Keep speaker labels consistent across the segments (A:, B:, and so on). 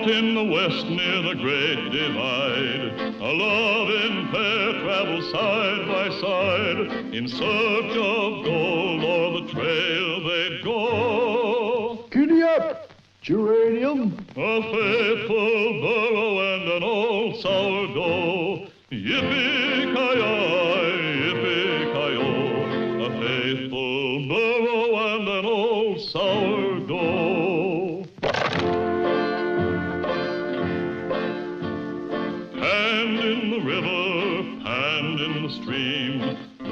A: Out in the west near the great divide, a loving pair travel side by side in search of gold o'er the trail they'd go.
B: Giddy up, geranium.
A: A faithful burro and an old sourdough. Yippee-ki-yay, yippee-ki-yo. A faithful burro and an old sourdough. Hand in the river, hand in the stream,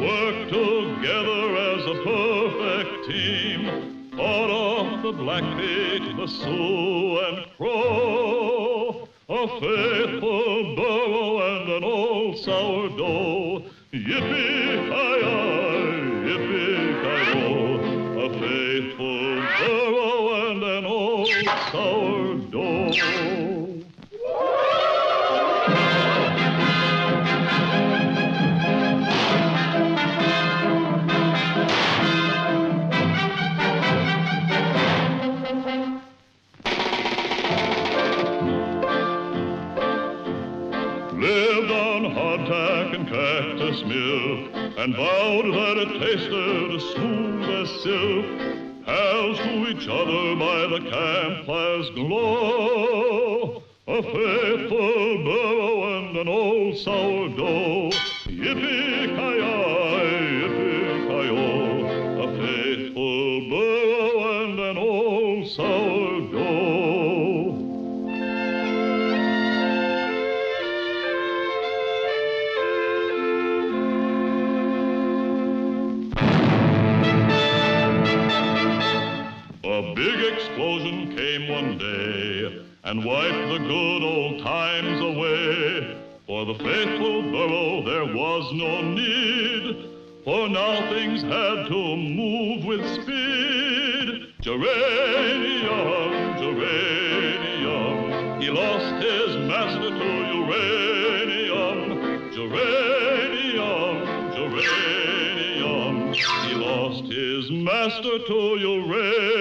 A: work together as a perfect team. Fought off the Blackfeet, the Sioux and Crow. A faithful burro and an old sourdough. Yippee-ki-yay, yippee-ki-yo. A faithful burro and an old sourdough. Lived on hardtack and cactus milk, and vowed that it tasted as smooth as silk. Pals to each other by the campfire's glow. A faithful burro and an old sourdough. Yippee-ki-yay, yippee-ki-yo. A faithful burro and an old sourdough. A big explosion came one day and wiped the good old times away. For the faithful burro there was no need, for now things had to move with speed. Geranium, geranium, he lost his master to uranium. Geranium, geranium, he lost his master to uranium.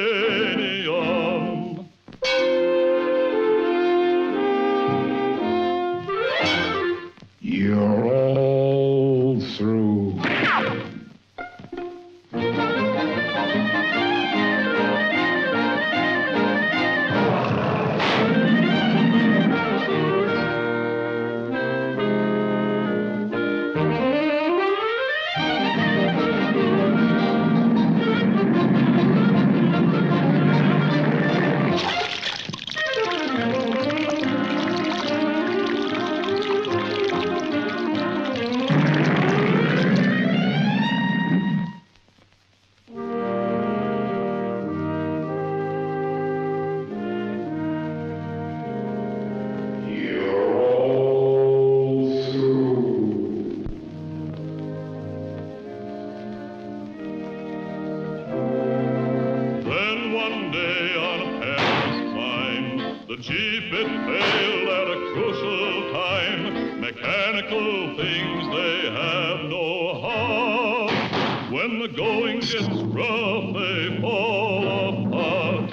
B: You're all through.
A: Jeep, it failed at a crucial time. Mechanical things, they have no heart. When the going gets rough, they fall apart.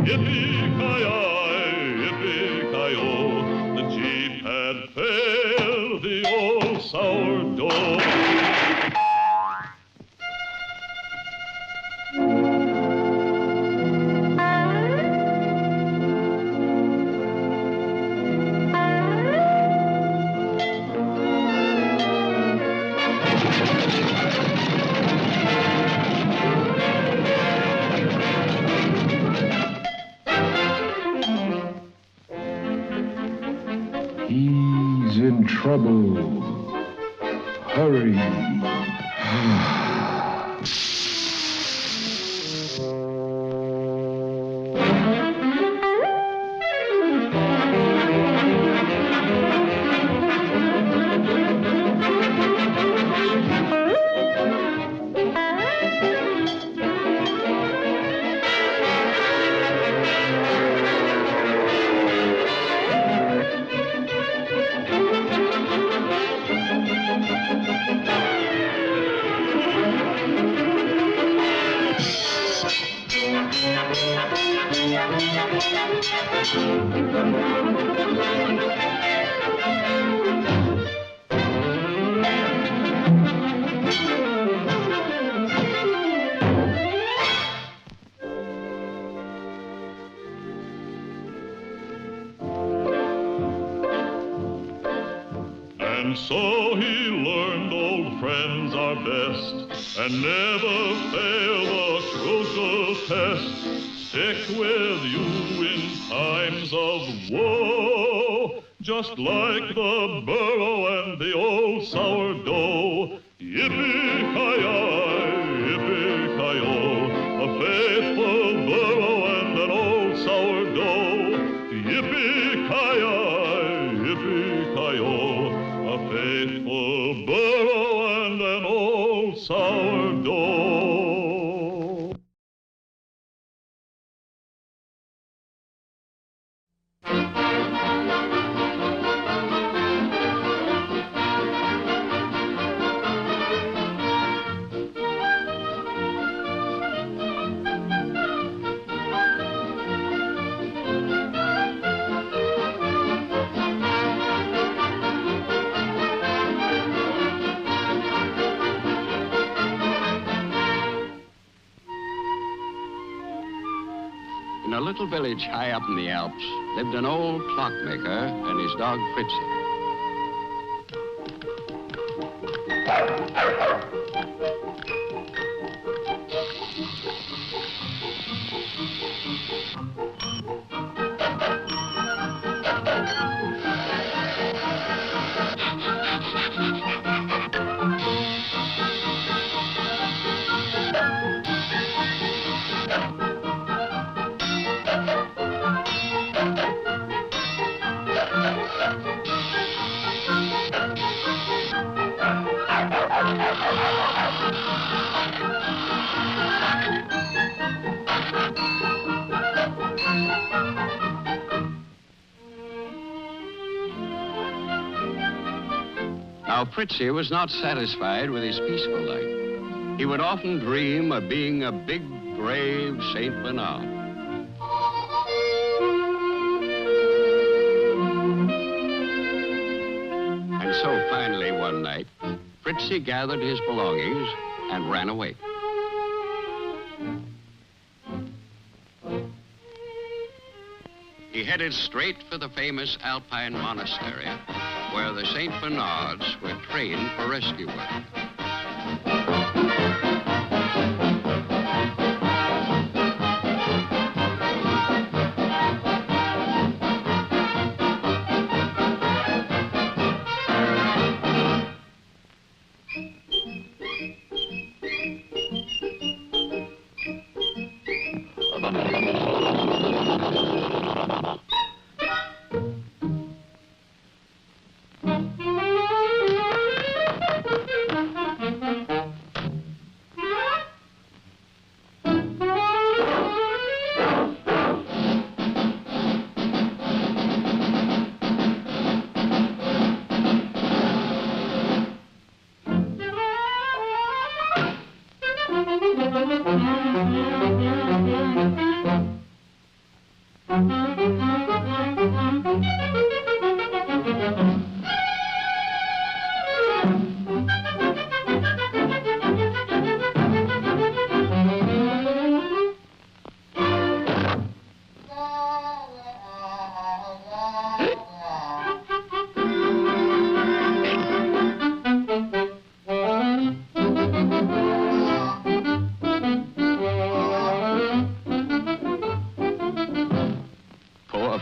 A: Yippee-ki-yay, yippee-ki-yo. The Jeep had failed the old sourdough.
B: He's in trouble. Hurry.
A: And so he learned old friends are best, and never fail the crucial test. Stick with you in times of woe, just like the burro and the old sourdough. Yippee-ki-yay, yippee-ki-yo, a faithful burro and an old sourdough. Yippee-ki-yay, yippee-ki-yo, a faithful burro and an old sourdough.
C: In a little village high up in the Alps lived an old clockmaker and his dog Fritzy. Now, Fritzy was not satisfied with his peaceful life. He would often dream of being a big, brave Saint Bernard. And so finally one night, Fritzy gathered his belongings and ran away. He headed straight for the famous Alpine monastery, where the St. Bernards were trained for rescue work.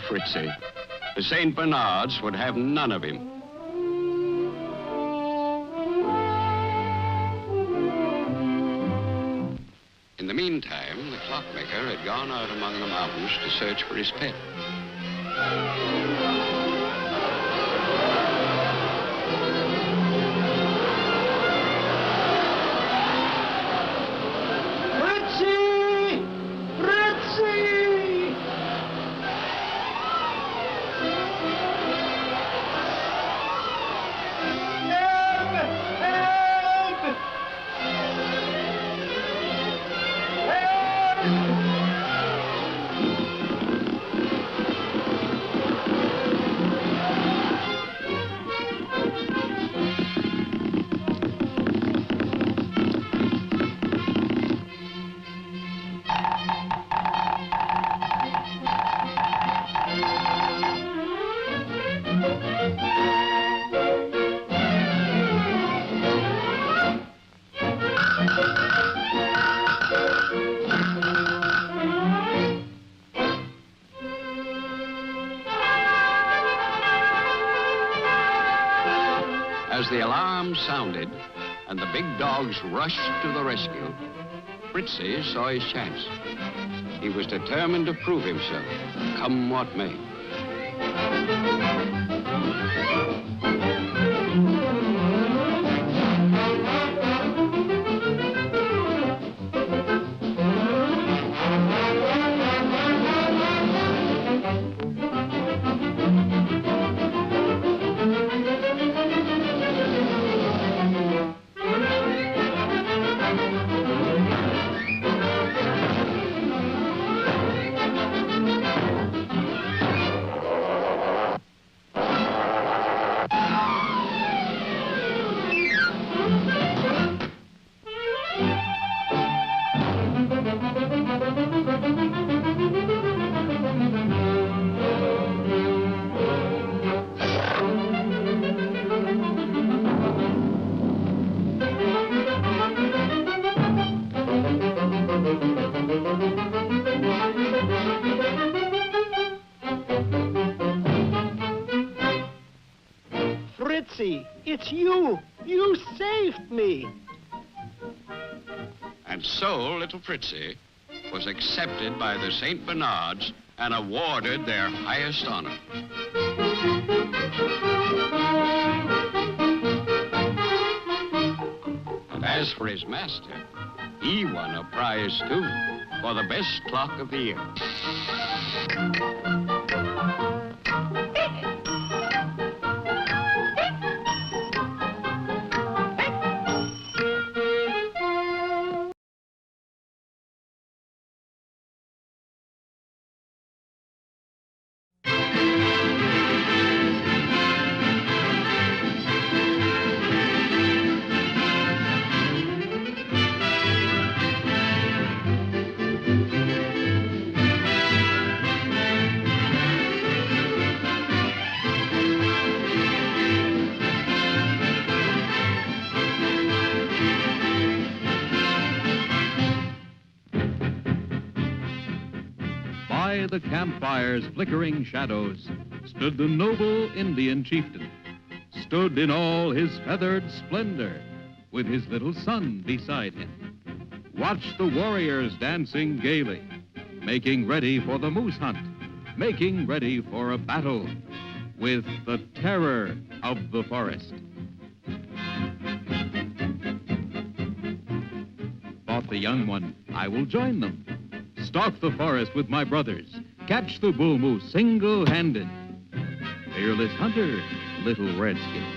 C: Fritzy. The St. Bernards would have none of him. In the meantime, the clockmaker had gone out among the mountains to search for his pet. As the alarm sounded and the big dogs rushed to the rescue, Fritzy saw his chance. He was determined to prove himself, come what may.
D: Fritzy, it's you. You saved me.
C: And so little Fritzy was accepted by the St. Bernards and awarded their highest honor. And as for his master, he won a prize too for the best clock of the year.
E: By the campfire's flickering shadows stood the noble Indian chieftain, stood in all his feathered splendor, with his little son beside him. Watched the warriors dancing gaily, making ready for the moose hunt, making ready for a battle with the terror of the forest. Thought the young one, I will join them. Stalk the forest with my brothers, catch the bull moose single-handed. Fearless hunter, little redskin.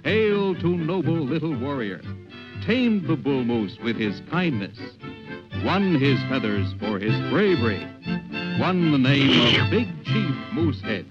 E: Hail to noble little warrior, tamed the bull moose with his kindness, won his feathers for his bravery, won the name of Big Chief Moosehead.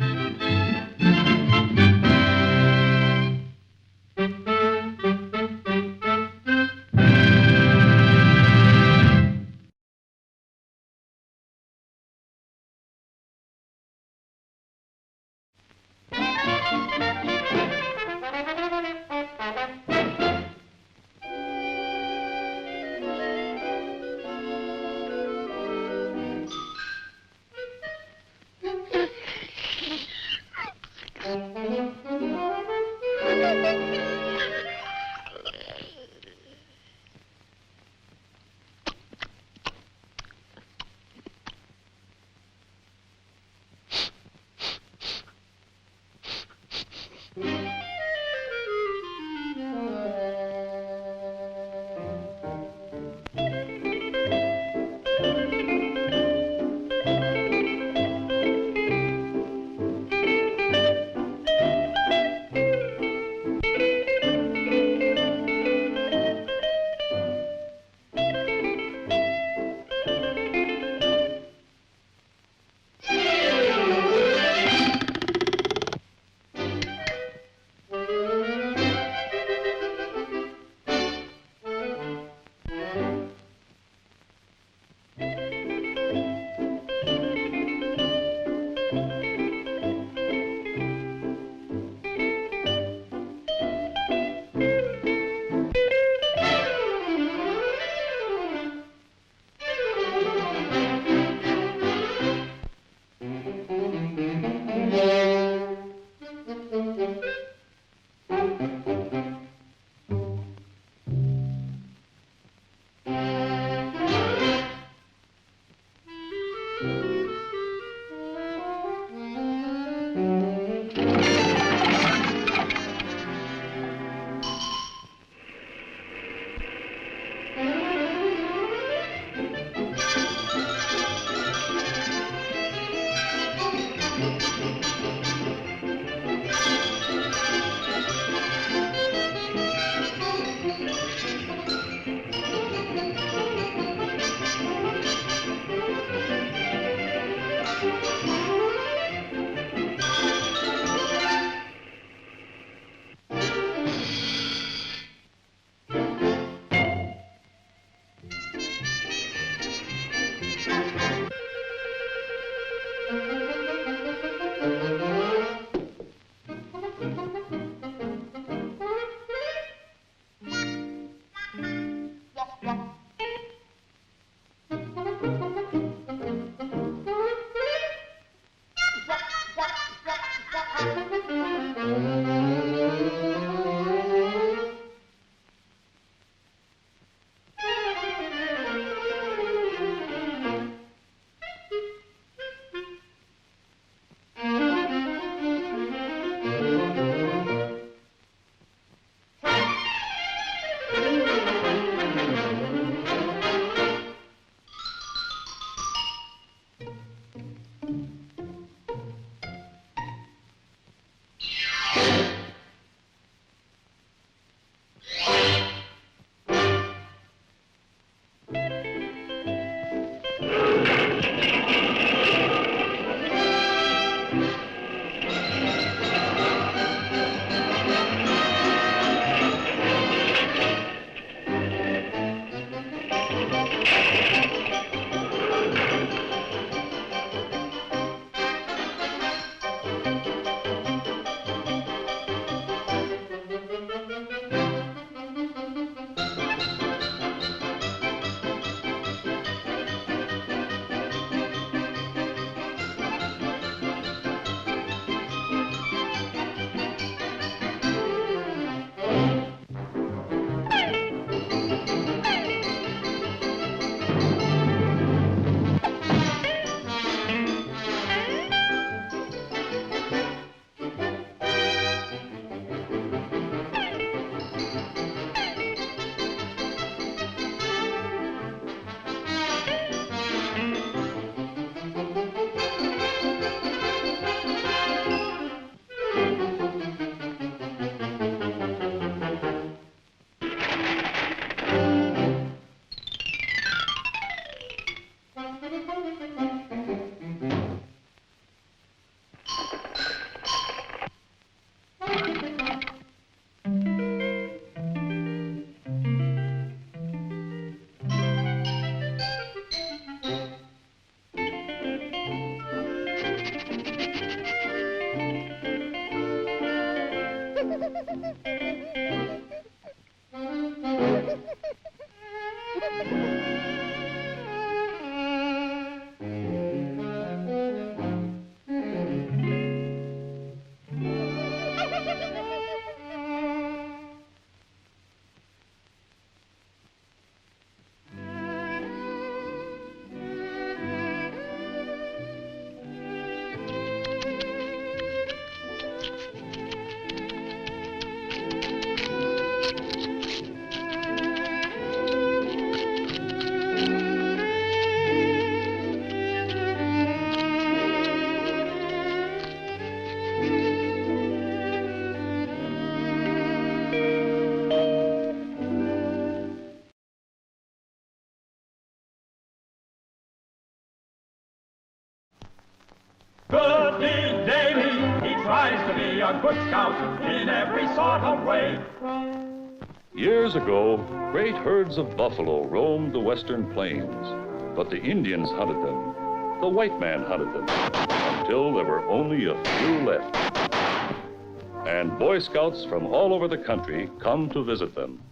F: Good deed daily, he tries to be a good scout in every sort of way.
A: Years ago, great herds of buffalo roamed the western plains, but the Indians hunted them. The white man hunted them, until there were only a few left. And Boy Scouts from all over the country come to visit them.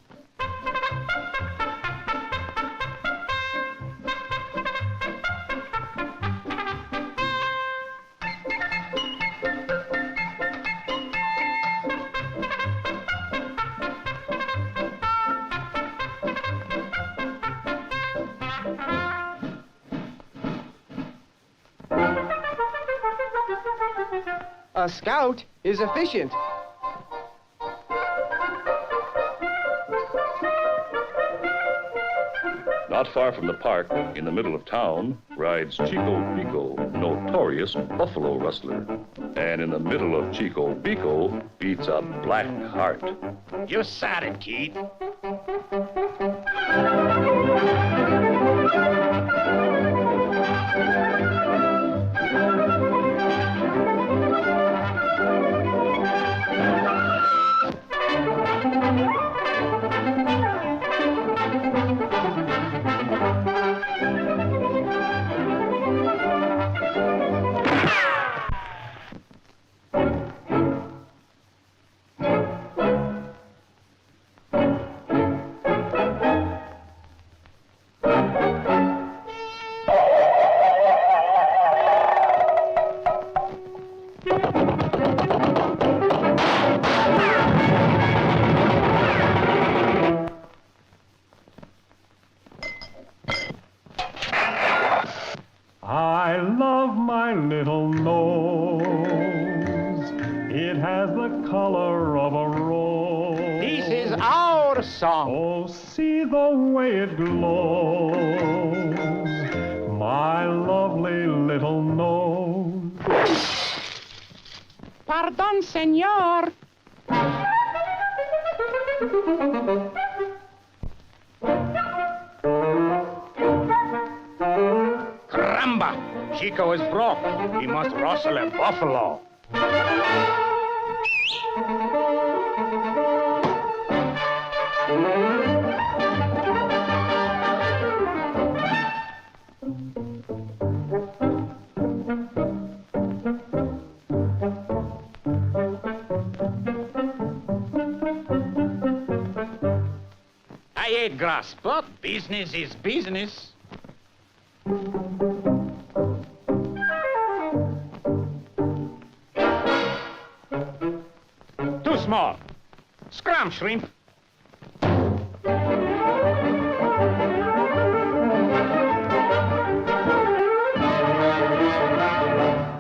D: A scout is efficient.
A: Not far from the park, in the middle of town, rides Chico Bico, notorious buffalo rustler. And in the middle of Chico Bico beats a black heart.
G: You said it, Keith.
F: I love my little nose. It has the color of a rose.
D: This is our song.
F: Oh, see the way it glows. My lovely little nose.
D: Pardon, senor.
G: Caramba! Chico is broke. He must rustle a buffalo. I ate grass, but business is business. Too small. Scram shrimp.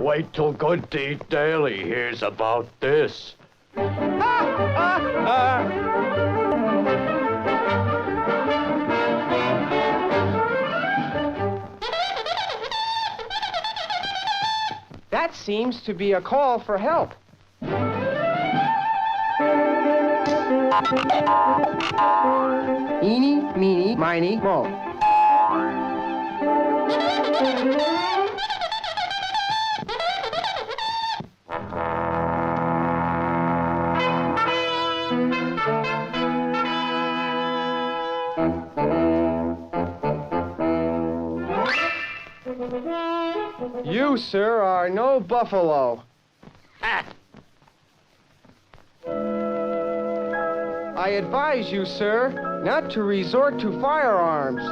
B: Wait till Good Deed Daily hears about this.
D: That seems to be a call for help. Eeny, meeny, miny, mo. You, sir, are no buffalo. I advise you, sir, not to resort to firearms.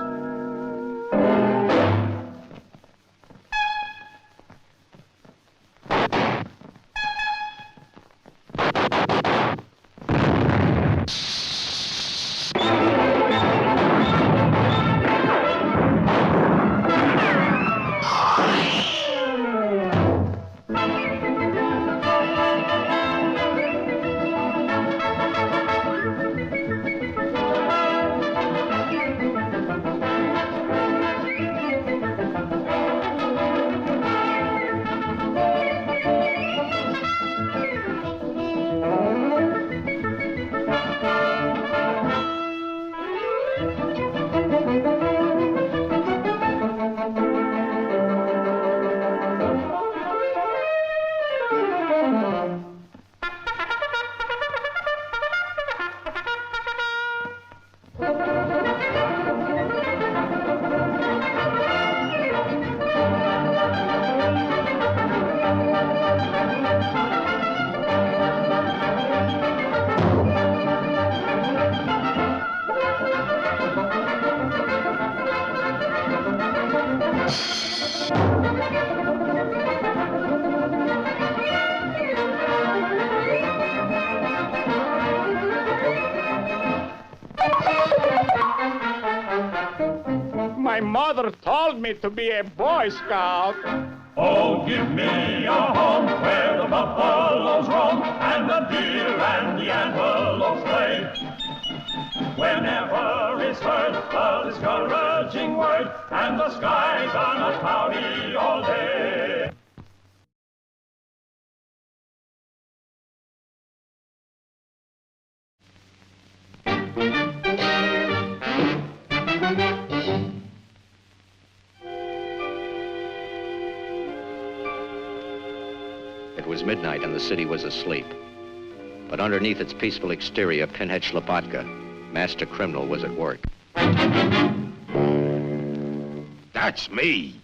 G: my mother told me to be a Boy Scout.
F: Oh, give me a home where the buffaloes roam and the deer and the antelopes play. Whenever is heard a discouraging word and the skies are not cloudy all day.
C: It was midnight and the city was asleep. But underneath its peaceful exterior, Pinhead Shlopatka, master criminal, was at work.
H: That's me.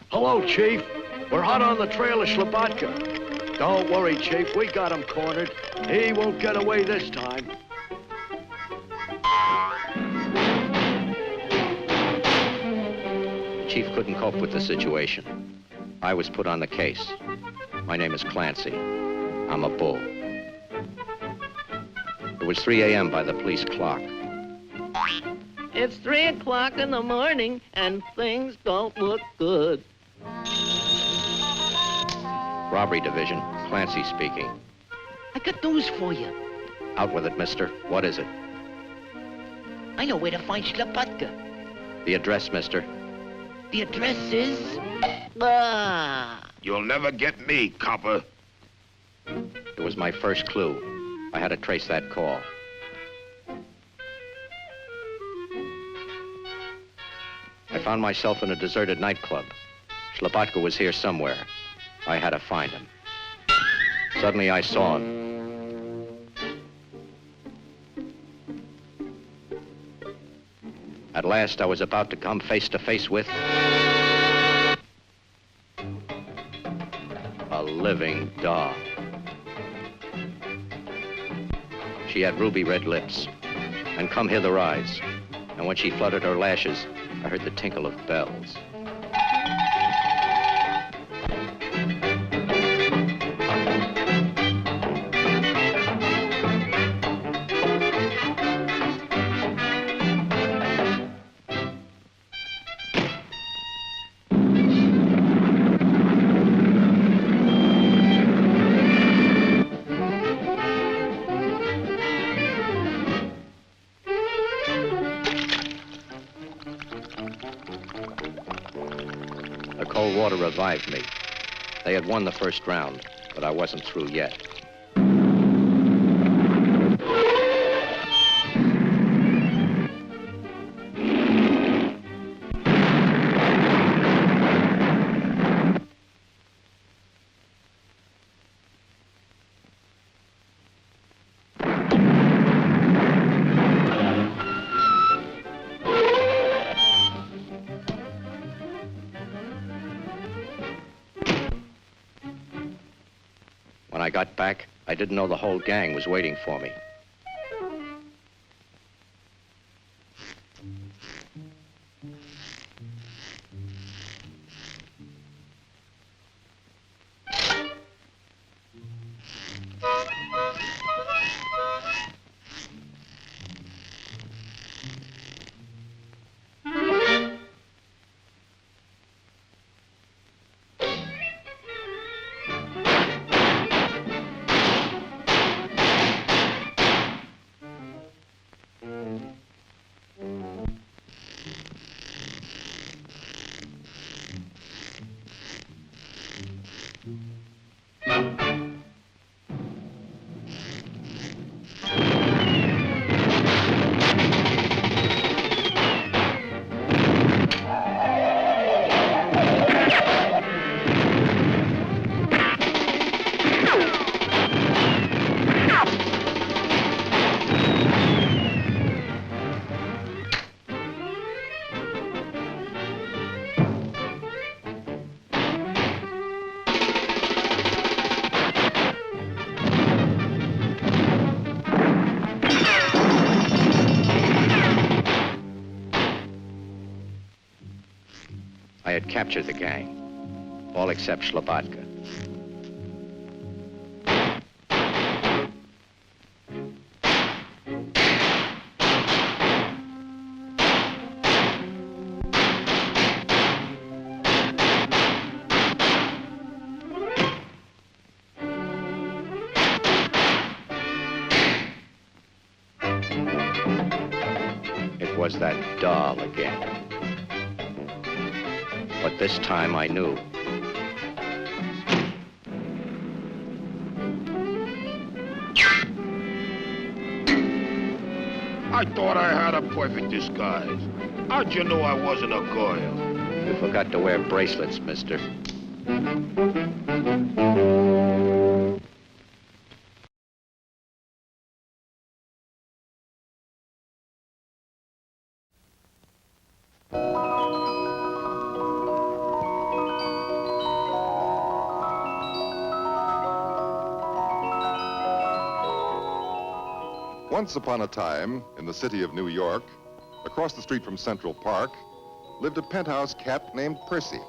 B: Hello, Chief. We're hot on the trail of Shlopatka. Don't worry, Chief. We got him cornered. He won't get away this time.
C: Chief couldn't cope with the situation. I was put on the case. My name is Clancy. I'm a bull. It was 3 a.m. by the police clock.
I: It's 3 o'clock in the morning and things don't look good.
C: Robbery Division, Clancy speaking.
I: I got news for you.
C: Out with it, mister. What is it?
I: I know where to find Shlopatka.
C: The address, mister.
I: The address is...
H: You'll never get me, copper.
C: It was my first clue. I had to trace that call. I found myself in a deserted nightclub. Shlopatka was here somewhere. I had to find him. Suddenly I saw him. At last I was about to come face to face with a living dog. She had ruby red lips and come hither eyes. And when she fluttered her lashes, I heard the tinkle of bells. Cold water revived me. They had won the first round, but I wasn't through yet. When I got back, I didn't know the whole gang was waiting for me. had captured the gang, all except Slobotka. It was that doll again. But this time I knew.
H: I thought I had a perfect disguise. How'd you know I wasn't a girl?
C: You forgot to wear bracelets, mister.
J: Once upon a time, in the city of New York, across the street from Central Park, lived a penthouse cat named Percy.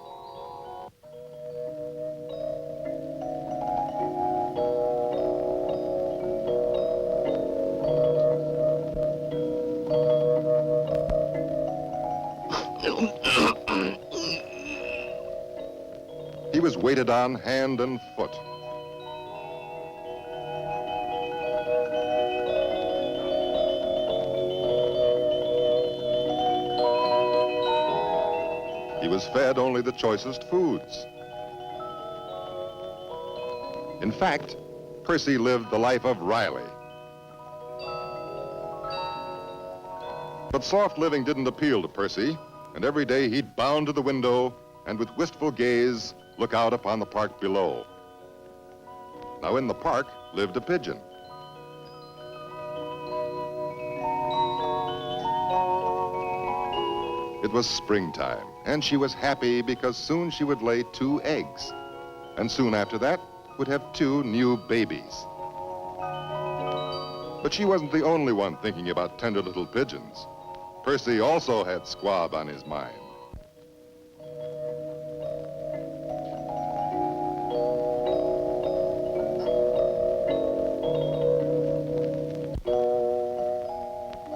J: He was waited on hand and foot. He was fed only the choicest foods. In fact, Percy lived the life of Riley. But soft living didn't appeal to Percy, and every day he'd bound to the window and with wistful gaze look out upon the park below. Now in the park lived a pigeon. It was springtime, and she was happy because soon she would lay 2 eggs, and soon after that would have 2 new babies. But she wasn't the only one thinking about tender little pigeons. Percy also had squab on his mind.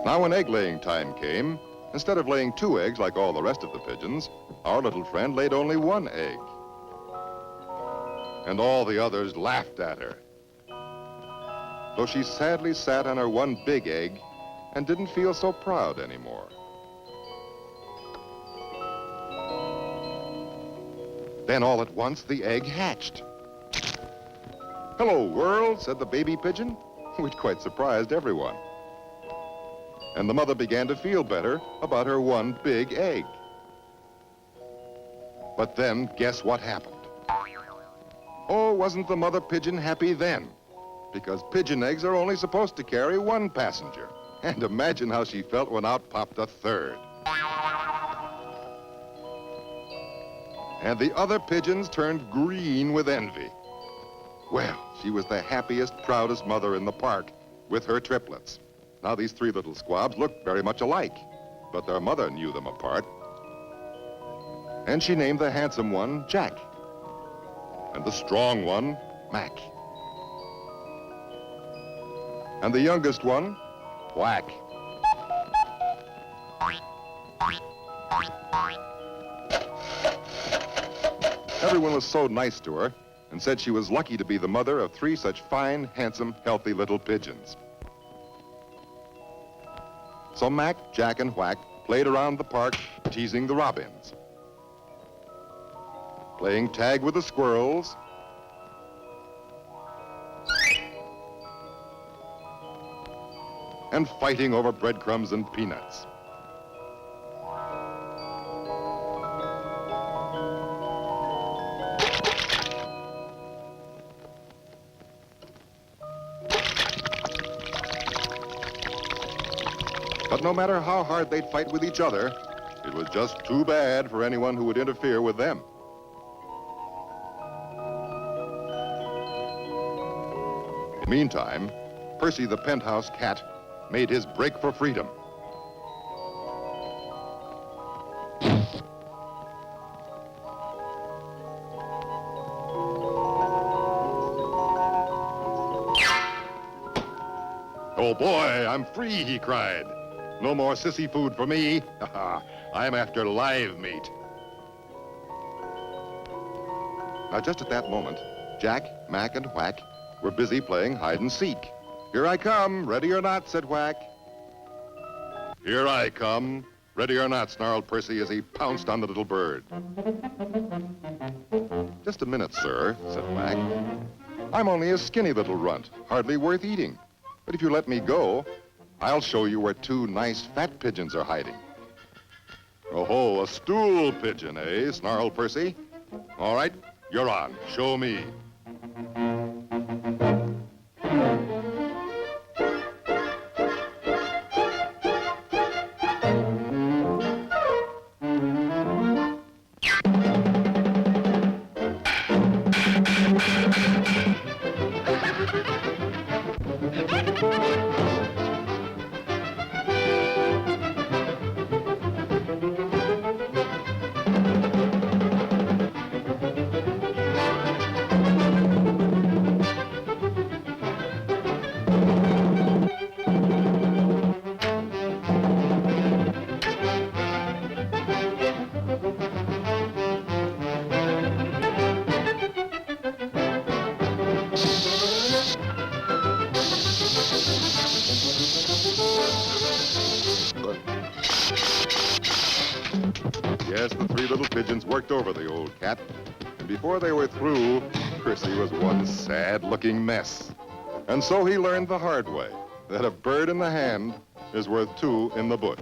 J: Now when egg-laying time came, instead of laying 2 eggs like all the rest of the pigeons, our little friend laid only 1 egg. And all the others laughed at her. So she sadly sat on her 1 big egg and didn't feel so proud anymore. Then all at once the egg hatched. "Hello, world," said the baby pigeon, which quite surprised everyone. And the mother began to feel better about her 1 big egg. But then, guess what happened? Oh, wasn't the mother pigeon happy then? Because pigeon eggs are only supposed to carry 1 passenger. And imagine how she felt when out popped a 3rd. And the other pigeons turned green with envy. Well, she was the happiest, proudest mother in the park with her triplets. Now these 3 little squabs looked very much alike, but their mother knew them apart. And she named the handsome one Jack, and the strong one Mac, and the youngest one Whack. Everyone was so nice to her and said she was lucky to be the mother of 3 such fine, handsome, healthy little pigeons. So Mac, Jack, and Whack played around the park, teasing the robins, playing tag with the squirrels, and fighting over breadcrumbs and peanuts. But no matter how hard they'd fight with each other, it was just too bad for anyone who would interfere with them. Meantime, Percy the penthouse cat made his break for freedom. Oh, boy, I'm free, he cried. No more sissy food for me. I'm after live meat. Now, just at that moment, Jack, Mac, and Whack were busy playing hide and seek. Here I come, ready or not, said Whack. Here I come, ready or not, snarled Percy as he pounced on the little bird. Just a minute, sir, said Whack. I'm only a skinny little runt, hardly worth eating. But if you let me go, I'll show you where two nice fat pigeons are hiding. Oh, a stool pigeon, eh, snarled Percy. All right, you're on. Show me. Yes, the three little pigeons worked over the old cat. And before they were through, Percy was one sad-looking mess. And so he learned the hard way that a bird in the hand is worth two in the bush.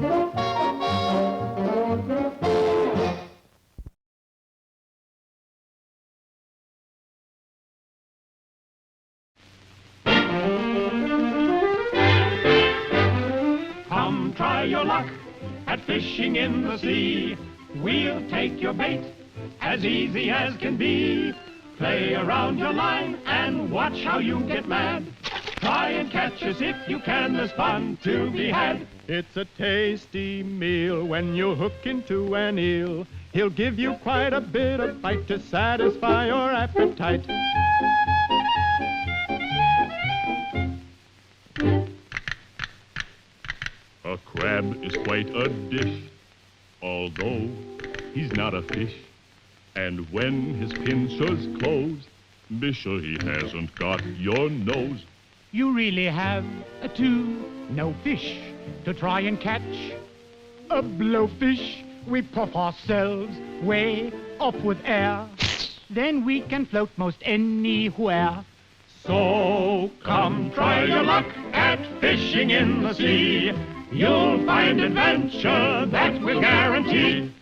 F: Come try your luck at fishing in the sea. We'll take your bait as easy as can be. Play around your line and watch how you get mad. Try and catch us if you can, there's fun to be had.
A: It's a tasty meal when you hook into an eel. He'll give you quite a bit of bite to satisfy your appetite. A crab is quite a dish, although he's not a fish. And when his pincers close, be sure he hasn't got your nose.
F: You really have no fish to try and catch. A blowfish, we puff ourselves way up with air. Then we can float most anywhere. So come try your luck at fishing in the sea. You'll find adventure that we'll guarantee.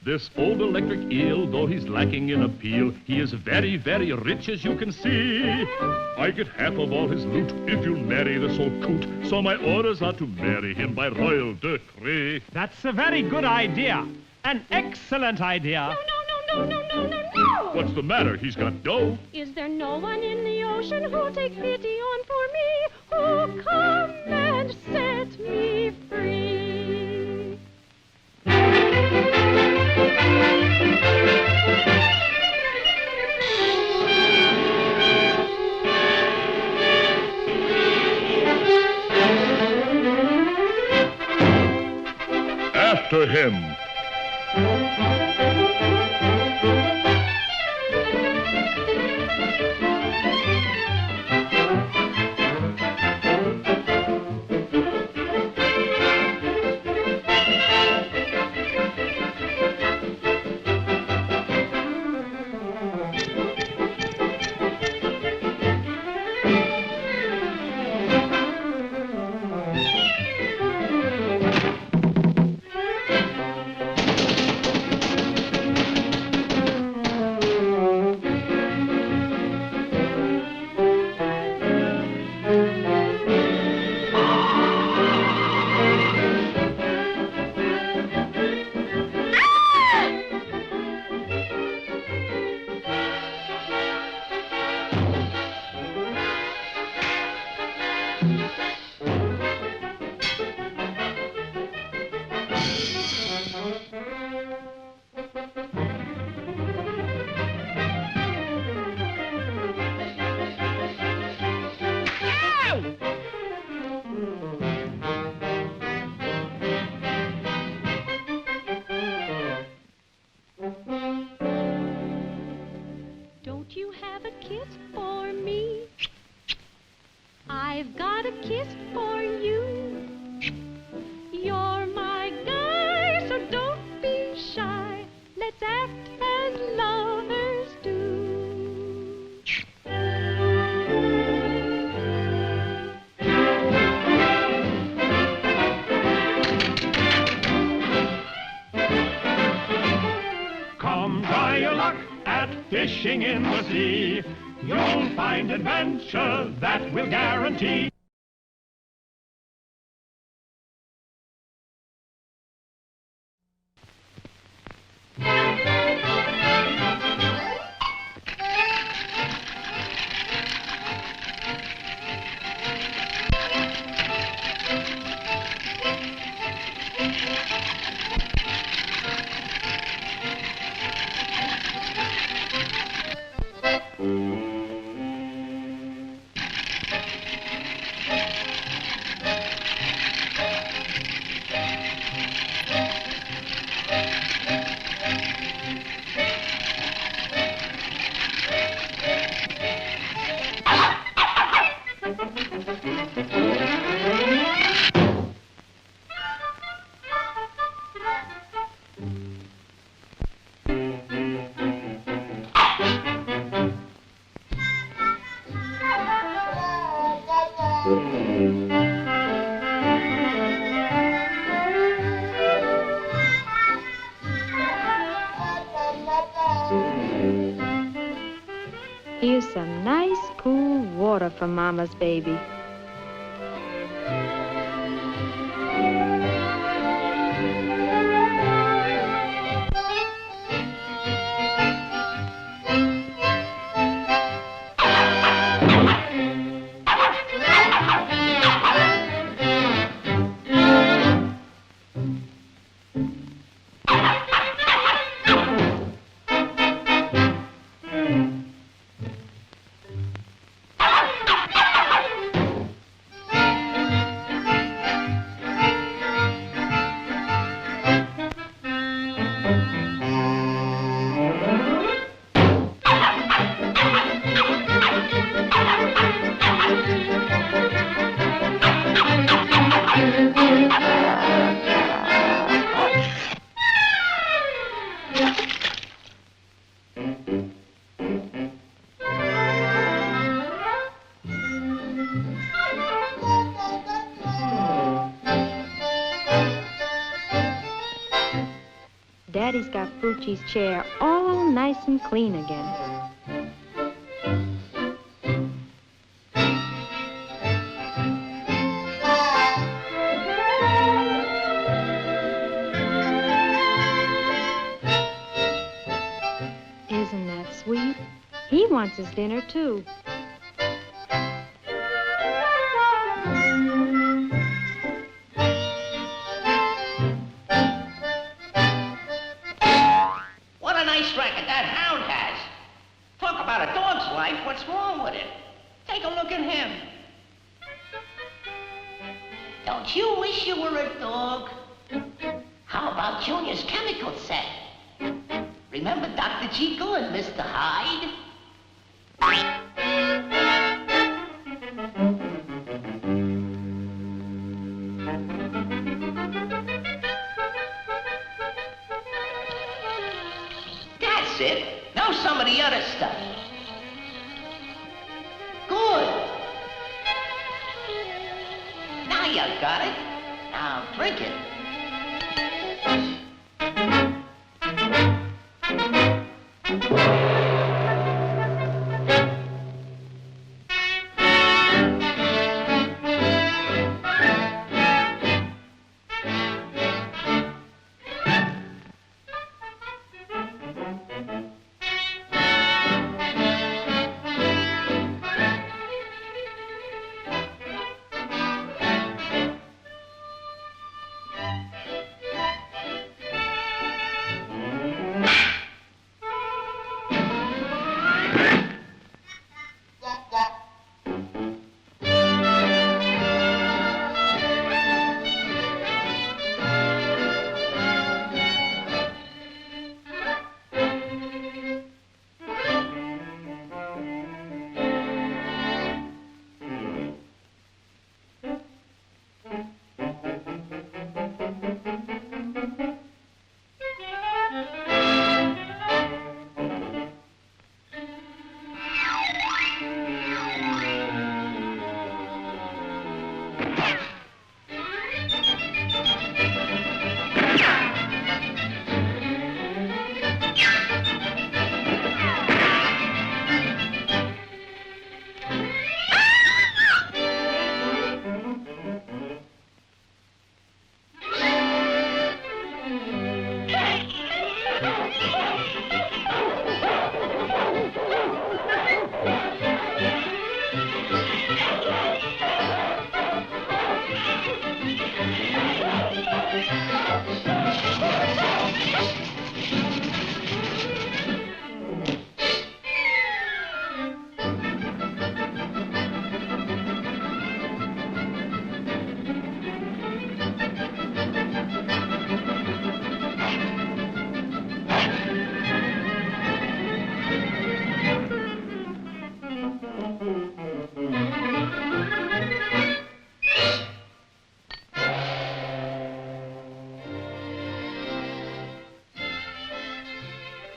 A: This old electric eel, though he's lacking in appeal, he is very, very rich, as you can see. I get half of all his loot if you'll marry this old coot, so my orders are to marry him by royal decree.
F: That's a very good idea. An excellent idea.
K: No.
A: What's the matter? He's got dough.
K: Is there no one in the ocean who'll take pity on for me? Who'll come and set me free?
A: After him.
K: Don't you have a kiss for me? I've got a kiss for you. You're my guy, so don't be shy. Let's act as lovers do.
F: Come try your luck at fishing in the sea. You'll find adventure that will guarantee.
L: Here's some nice, cool water for Mama's baby. Daddy's got Poochie's chair all nice and clean again. Isn't that sweet? He wants his dinner, too.
I: What a nice racket that hound has. Talk about a dog's life, what's wrong with it? Take a look at him. Don't you wish you were a dog? How about Junior's chemical set? Remember Dr. Jekyll and Mr. Hyde? That's it. Now some of the other stuff. Good. Now you got it. Now drink it.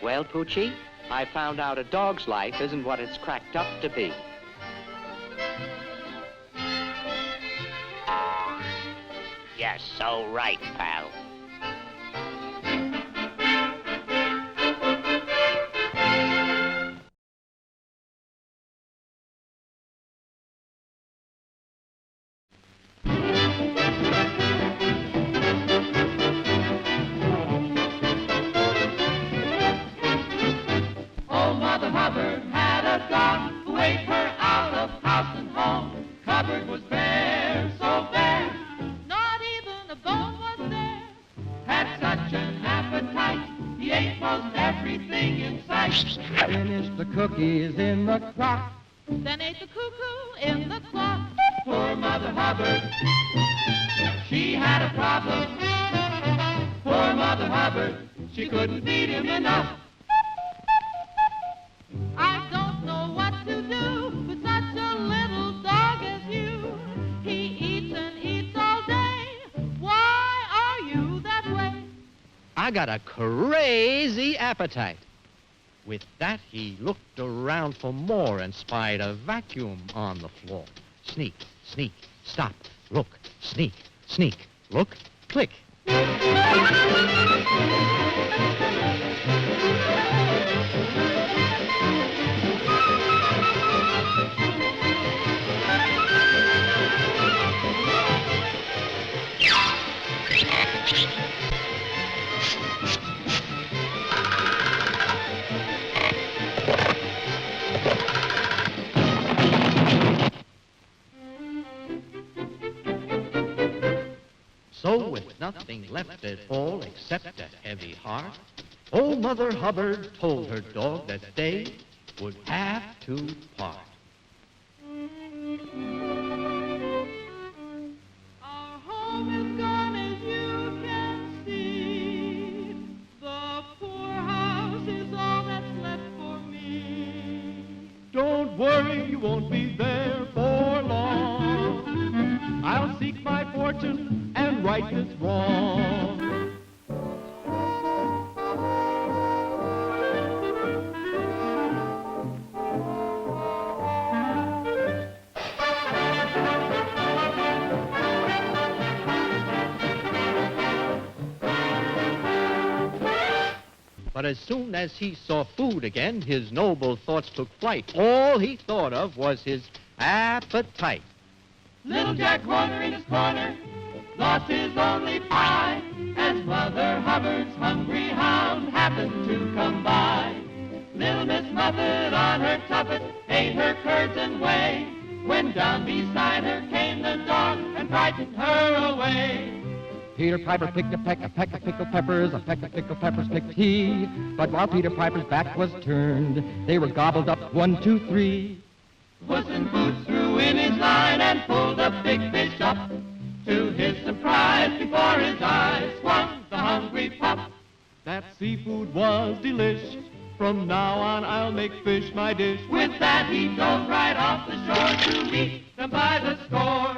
M: Well, Poochie, I found out a dog's life isn't what it's cracked up to be.
I: You're so right, pal.
N: Finished the cookies in the crock.
K: Then ate the cuckoo in the clock.
N: Poor Mother Hubbard, she had a problem. Poor Mother Hubbard, she couldn't feed him enough.
K: I don't know what to do with such a little dog as you. He eats and eats all day. Why are you that way?
M: I got a crazy appetite. With that, he looked around for more and spied a vacuum on the floor. Sneak, sneak, stop, look, sneak, sneak, look, click. nothing left at all except a heavy heart, old Mother Hubbard told her dog that they would have to part.
N: Our home is gone, as you can see. The poor house is all that's left for me.
O: Don't worry, you won't be there for long. I'll seek my fortune and right this wrong.
M: But as soon as he saw food again, his noble thoughts took flight. All he thought of was his appetite.
N: Little Jack Horner in his corner lost his only pie as Mother Hubbard's hungry hound happened to come by. Little Miss Muffet on her tuffet ate her curds and whey when down beside her came the dog and frightened her away.
P: Peter Piper picked a peck of pickled peppers, a peck of pickled peppers picked he. But while Peter Piper's back was turned, they were gobbled up 1, 2, 3.
N: Puss in Boots threw in his line and pulled a big fish up. To his surprise, before his eyes swung the hungry pup.
O: That seafood was delish. From now on I'll make fish my dish.
N: With that he dove right off the shore to eat them by the score.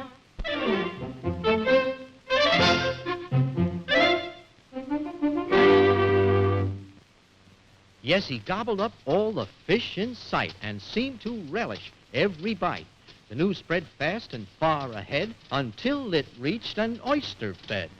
M: Yes, he gobbled up all the fish in sight and seemed to relish every bite. The news spread fast and far ahead until it reached an oyster bed.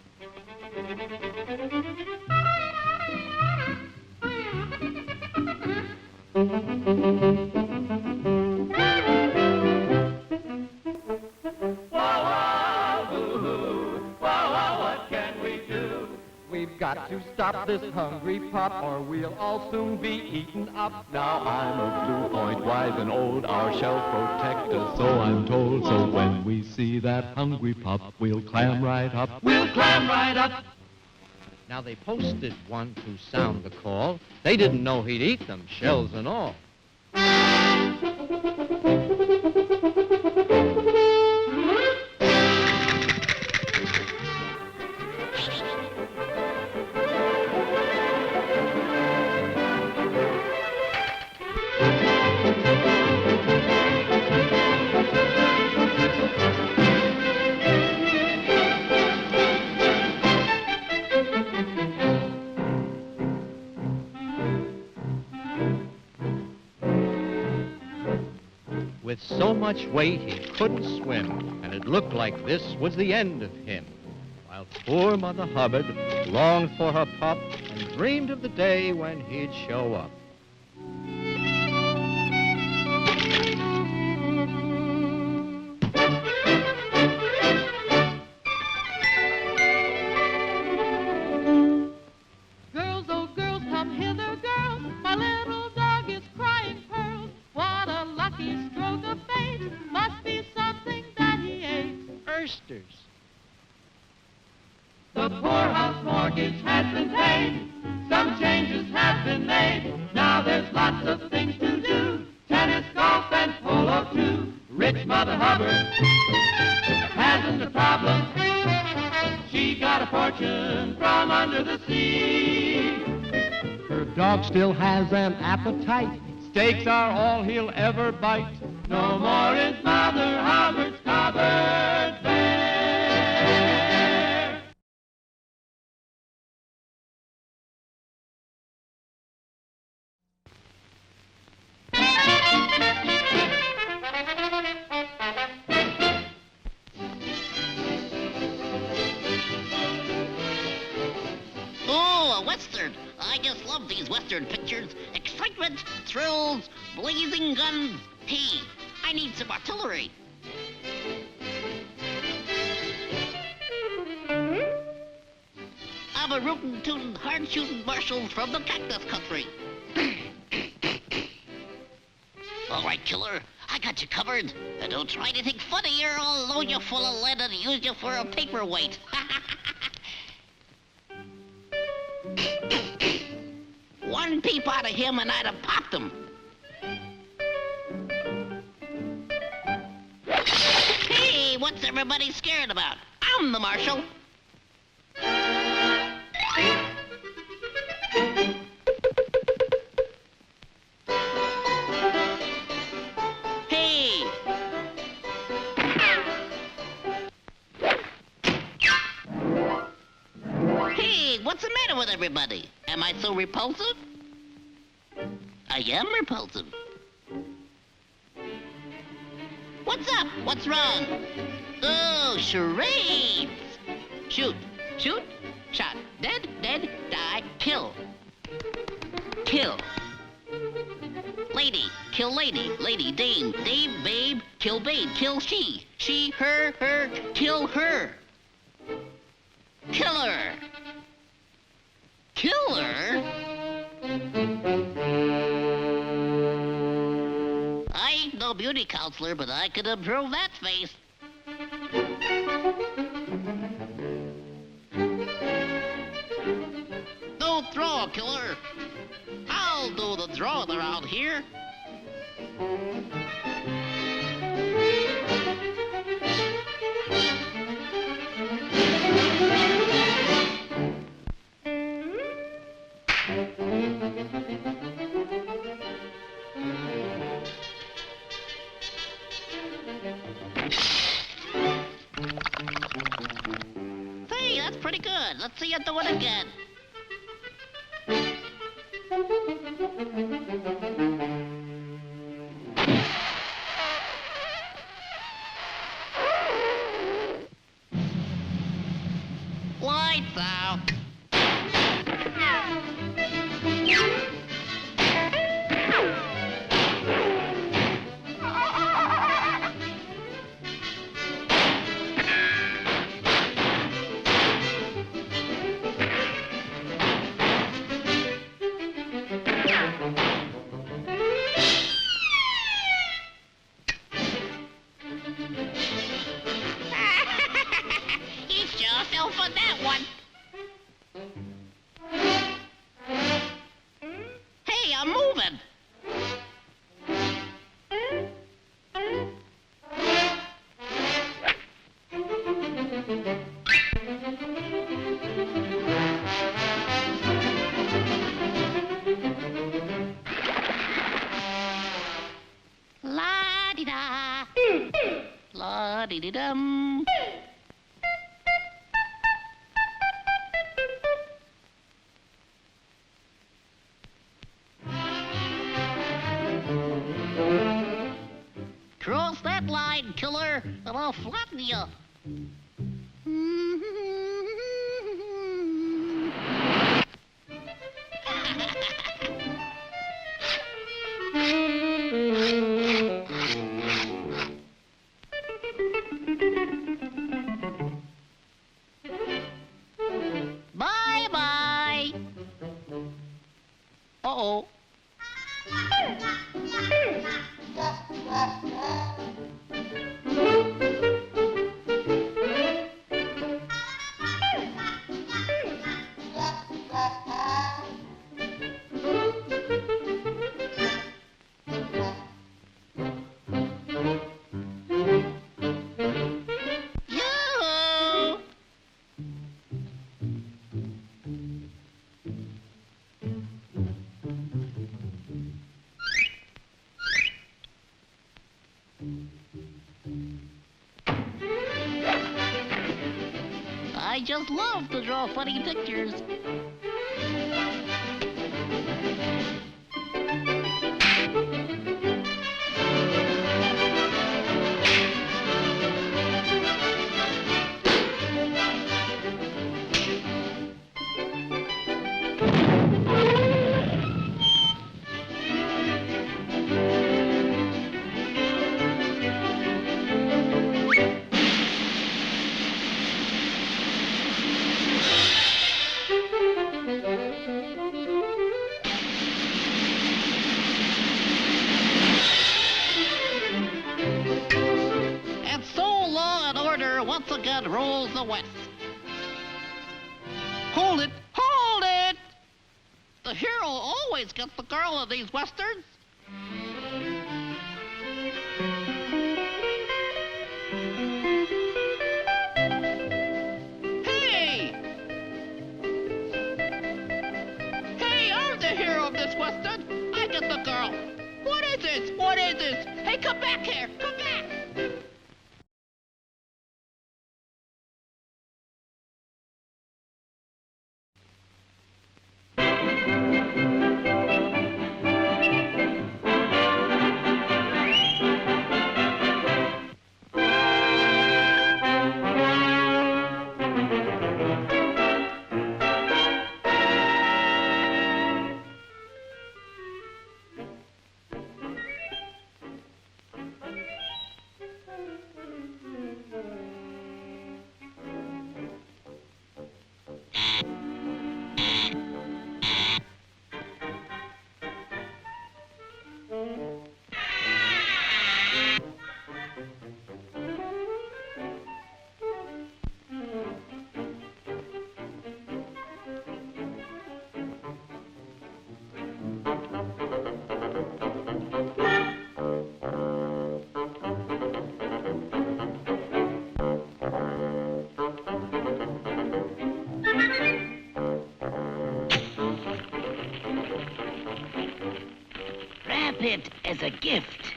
P: We've got to stop this hungry pup, or we'll all soon be eaten up.
O: Now I'm a blue point, wise and old, our shell protector, so I'm told. So when we see that hungry pup, we'll clam right up.
N: We'll clam right up.
M: Now they posted one to sound the call. They didn't know he'd eat them, shells and all. With so much weight he couldn't swim, and it looked like this was the end of him. While poor Mother Hubbard longed for her pup and dreamed of the day when he'd show up.
N: Girls, oh girls, come hither, girls. My little dog is crying pearls. What a lucky stroke of fate. Must be something that he ate.
M: Oysters.
N: The poorhouse mortgage has been paid. Some changes have been made. Now there's lots of things to do. Tennis, golf, and polo too. Rich Mother Hubbard hasn't a problem. She got a fortune from under the sea.
O: Her dog still has an appetite. Steaks are all he'll ever bite.
N: No more is Mother Hubbard's cupboard bare.
Q: Oh, a Western. I just love these Western pictures. Excitement, thrills, blazing guns. Hey, I need some artillery. I'm a rootin' tootin' hard shooting marshal from the cactus country. All right, killer, I got you covered. And don't try anything funny or I'll load you full of lead and use you for a paperweight. darn peep out of him and I'd have popped him. Hey, what's everybody scared about? I'm the marshal. Hey! Hey, what's the matter with everybody? Am I so repulsive? I am repulsive. What's up? What's wrong? Oh, charades! Shoot, shoot, shot, dead, dead, die, kill. Kill. Lady, kill lady, lady, dame, dame, babe, kill babe, kill she, her, kill her. Killer. Killer? I ain't no beauty counselor, but I could improve that face. Don't throw, killer. I'll do the throwing around here. Hey, that's pretty good. Let's see you do it again. Lights out. For that one. Hey, I'm moving. La-di-da. La-di-di-dum. Cross that line, killer, and I'll flatten you. Bye-bye. Uh-oh. I just love to draw funny pictures. Once again rules the West. Hold it! Hold it! The hero always gets the girl of these westerns. Hey! Hey, I'm the hero of this western. I get the girl. What is this? What is this? Hey, come back here. Come back. Wrap it as a gift.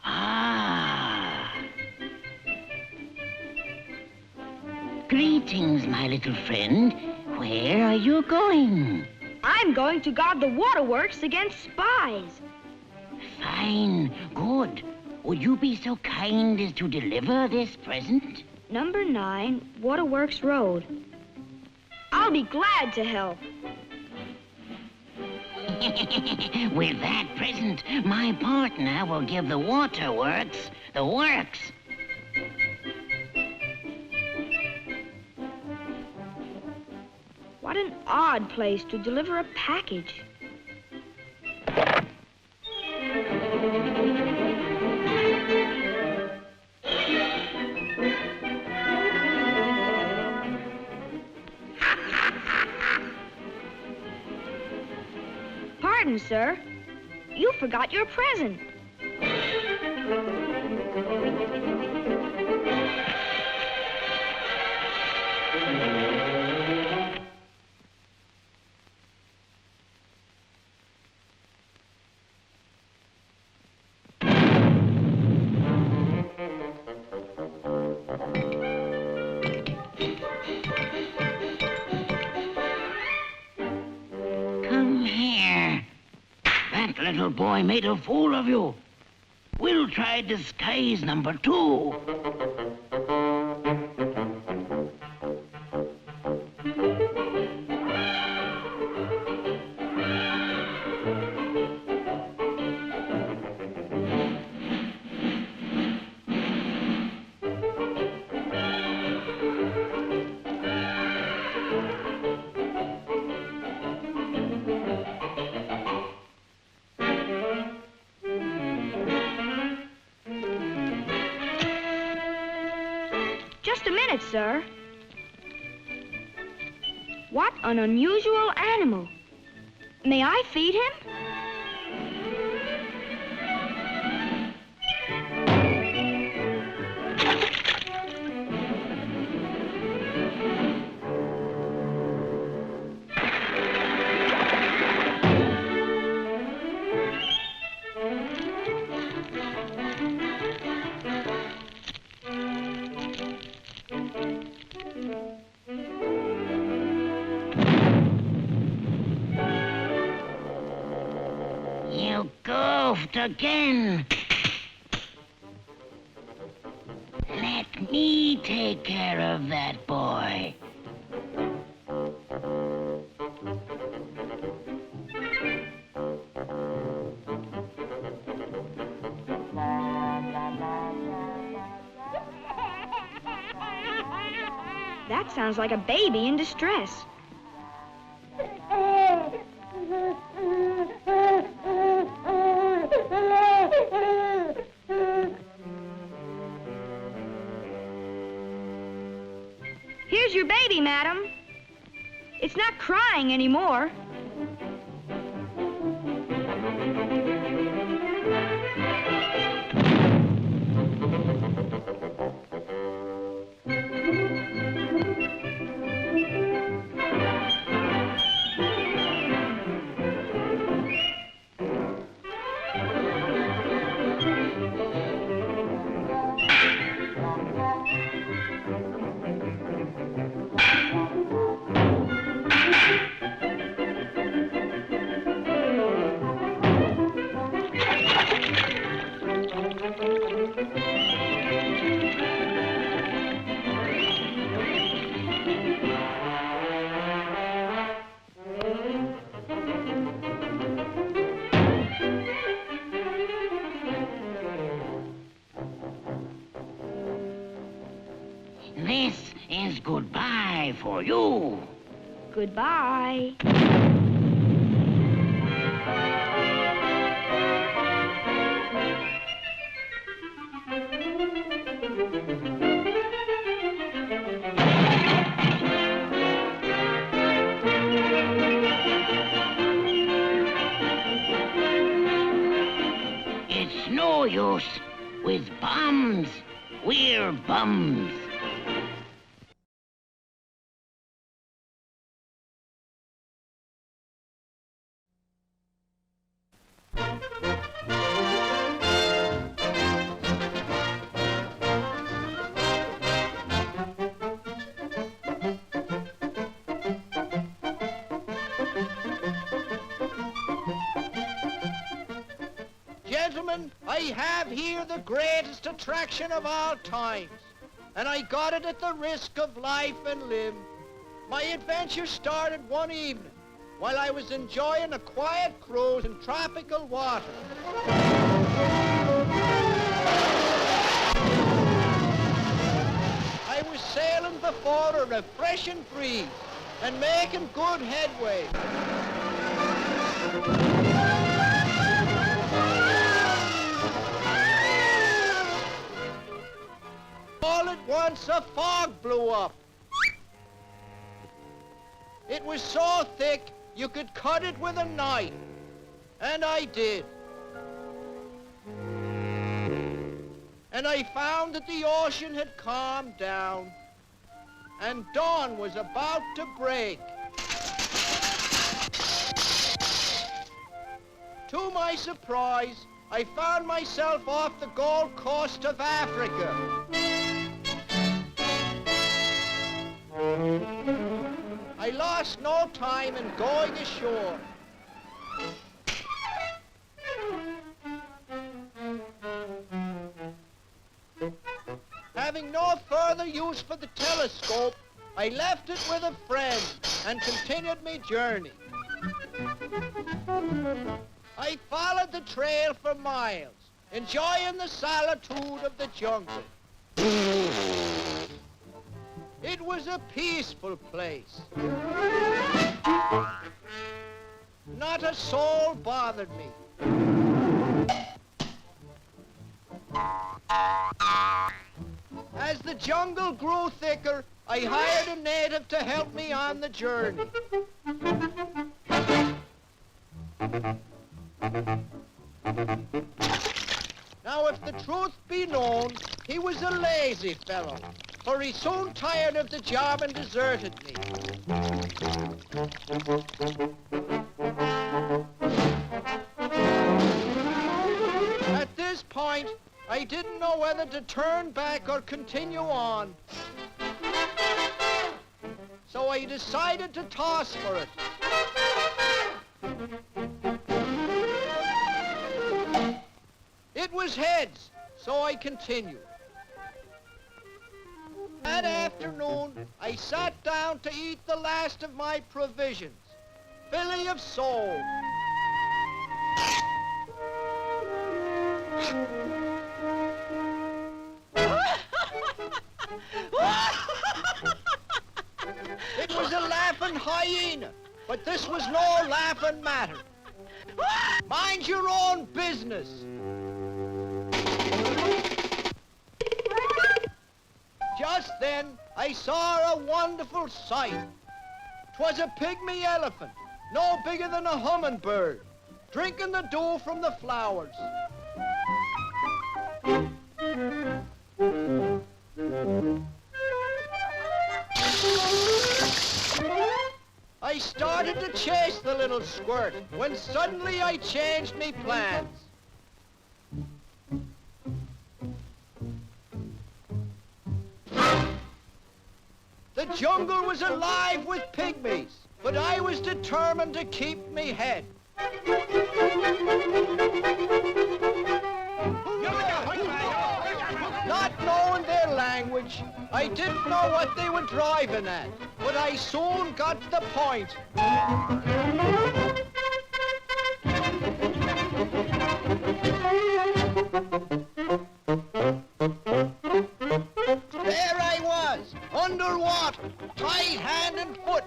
Q: Ah. Greetings, my little friend. Where are you going?
L: I'm going to guard the waterworks against spies.
Q: Fine. Good. Would you be so kind as to deliver this present?
L: Number 9, Waterworks Road. I'll be glad to help.
Q: With that present, my partner will give the waterworks the works.
L: What an odd place to deliver a package. Pardon, sir. You forgot your present.
Q: Come here. That little boy made a fool of you. We'll try disguise number 2.
L: Just a minute, sir. What an unusual animal. May I feed him?
Q: You goofed again. Let me take care of that boy.
L: That sounds like a baby in distress. Here's your baby, madam. It's not crying anymore.
Q: This is goodbye for you.
L: Goodbye.
Q: It's no use. With bombs, we're bums.
R: Gentlemen, I have here the greatest attraction of all times, and I got it at the risk of life and limb. My adventure started one evening while I was enjoying a quiet cruise in tropical water. I was sailing before a refreshing breeze and making good headway. All at once, a fog blew up. It was so thick, you could cut it with a knife. And I did. And I found that the ocean had calmed down, and dawn was about to break. To my surprise, I found myself off the Gold Coast of Africa. I lost no time in going ashore. Having no further use for the telescope, I left it with a friend and continued my journey. I followed the trail for miles, enjoying the solitude of the jungle. It was a peaceful place. Not a soul bothered me. As the jungle grew thicker, I hired a native to help me on the journey. Now, if the truth be known, he was a lazy fellow, for he soon tired of the job and deserted me. At this point, I didn't know whether to turn back or continue on. So I decided to toss for it. It was heads, so I continued. That afternoon, I sat down to eat the last of my provisions, fillet of sole. It was a laughing hyena, but this was no laughing matter. Mind your own business. Just then, then I saw a wonderful sight. 'Twas a pygmy elephant, no bigger than a hummingbird, drinking the dew from the flowers. I started to chase the little squirt when suddenly I changed me plans. The jungle was alive with pygmies, but I was determined to keep me head. Not knowing their language, I didn't know what they were driving at, but I soon got the point. There I was, underwater, tied hand and foot.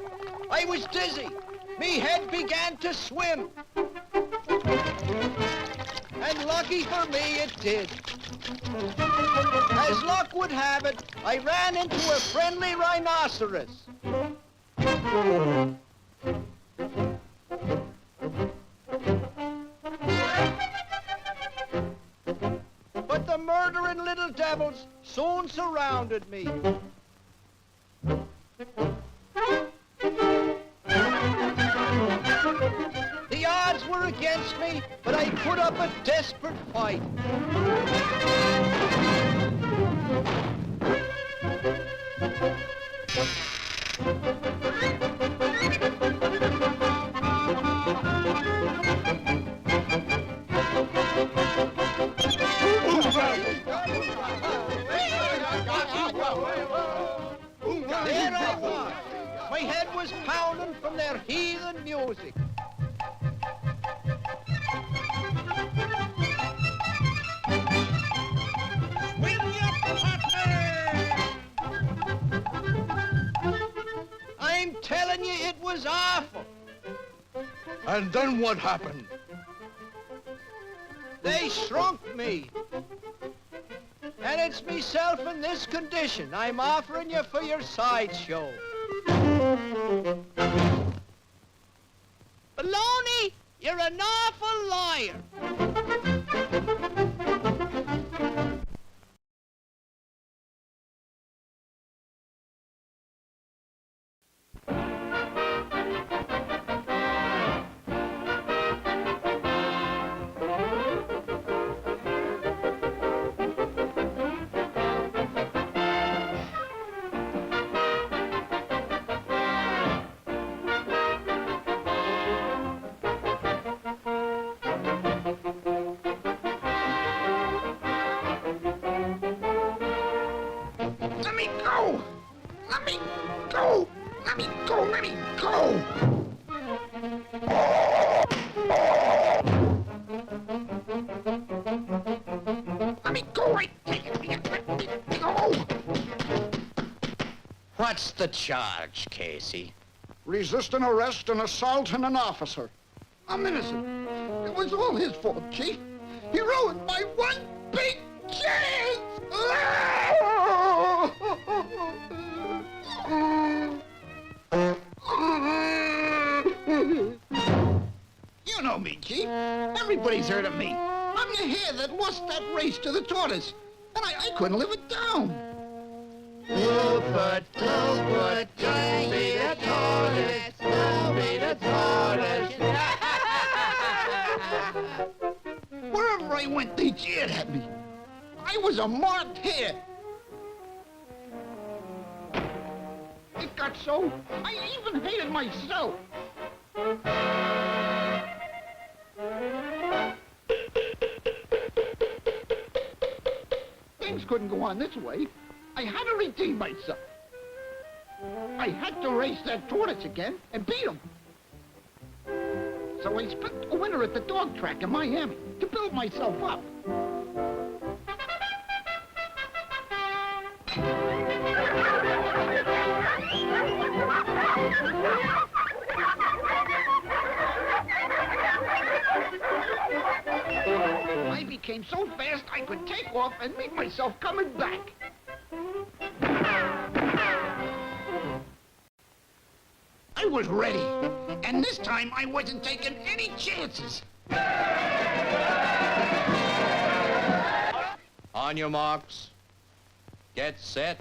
R: I was dizzy. Me head began to swim. And lucky for me, it did. As luck would have it, I ran into a friendly rhinoceros. But the murdering little devils soon surrounded me. The odds were against me, but I put up a desperate fight. There I was. My head was pounding from their heathen music. I'm telling you, it was awful.
B: And then what happened?
R: They shrunk me. And it's myself in this condition I'm offering you for your sideshow. Baloney, you're an awful liar.
H: Let me go! Let me go! Let me go! Let me go! Let me go! I take it! Let me go!
S: What's the charge, Casey?
B: Resisting arrest and assaulting an officer.
H: I'm innocent. It was all his fault, Chief. He ruined my one big chance! You know me, Chief. Everybody's heard of me. I'm the hare that lost that race to the tortoise, and I couldn't live it down.
N: Don't be the tortoise, don't be the tortoise.
H: Wherever I went, they jeered at me. I was a marked hare. It got so, I even hated myself. Things couldn't go on this way. I had to redeem myself. I had to race that tortoise again and beat him. So I spent a winter at the dog track in Miami to build myself up. I became so fast I could take off and meet myself coming back. I was ready. And this time I wasn't taking any chances.
M: On your marks. Get set.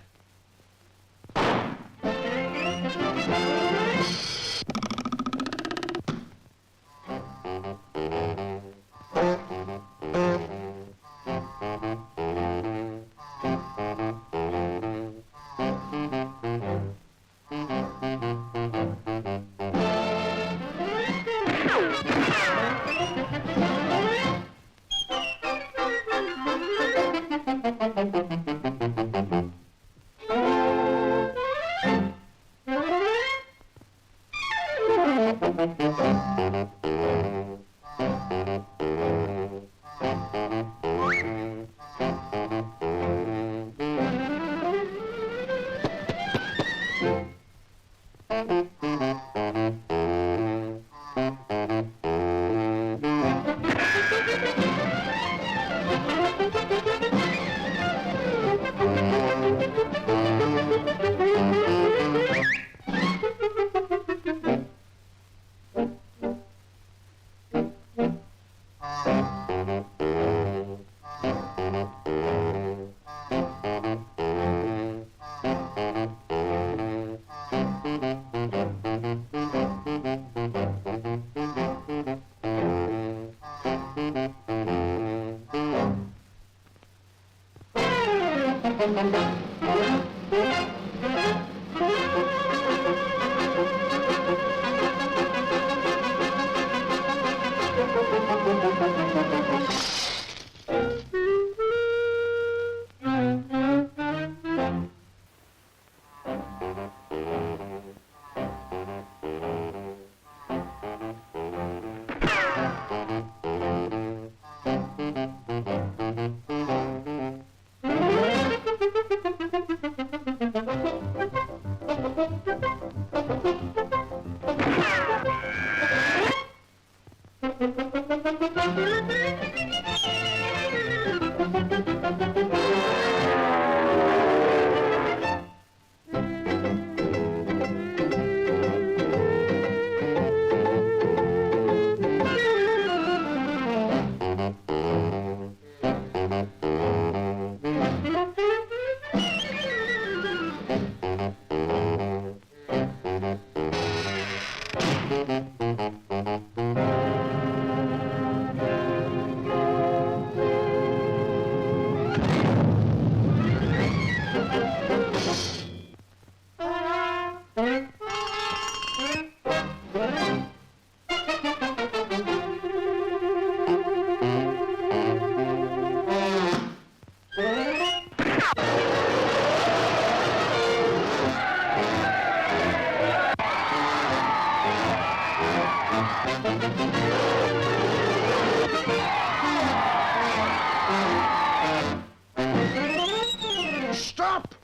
H: Stop!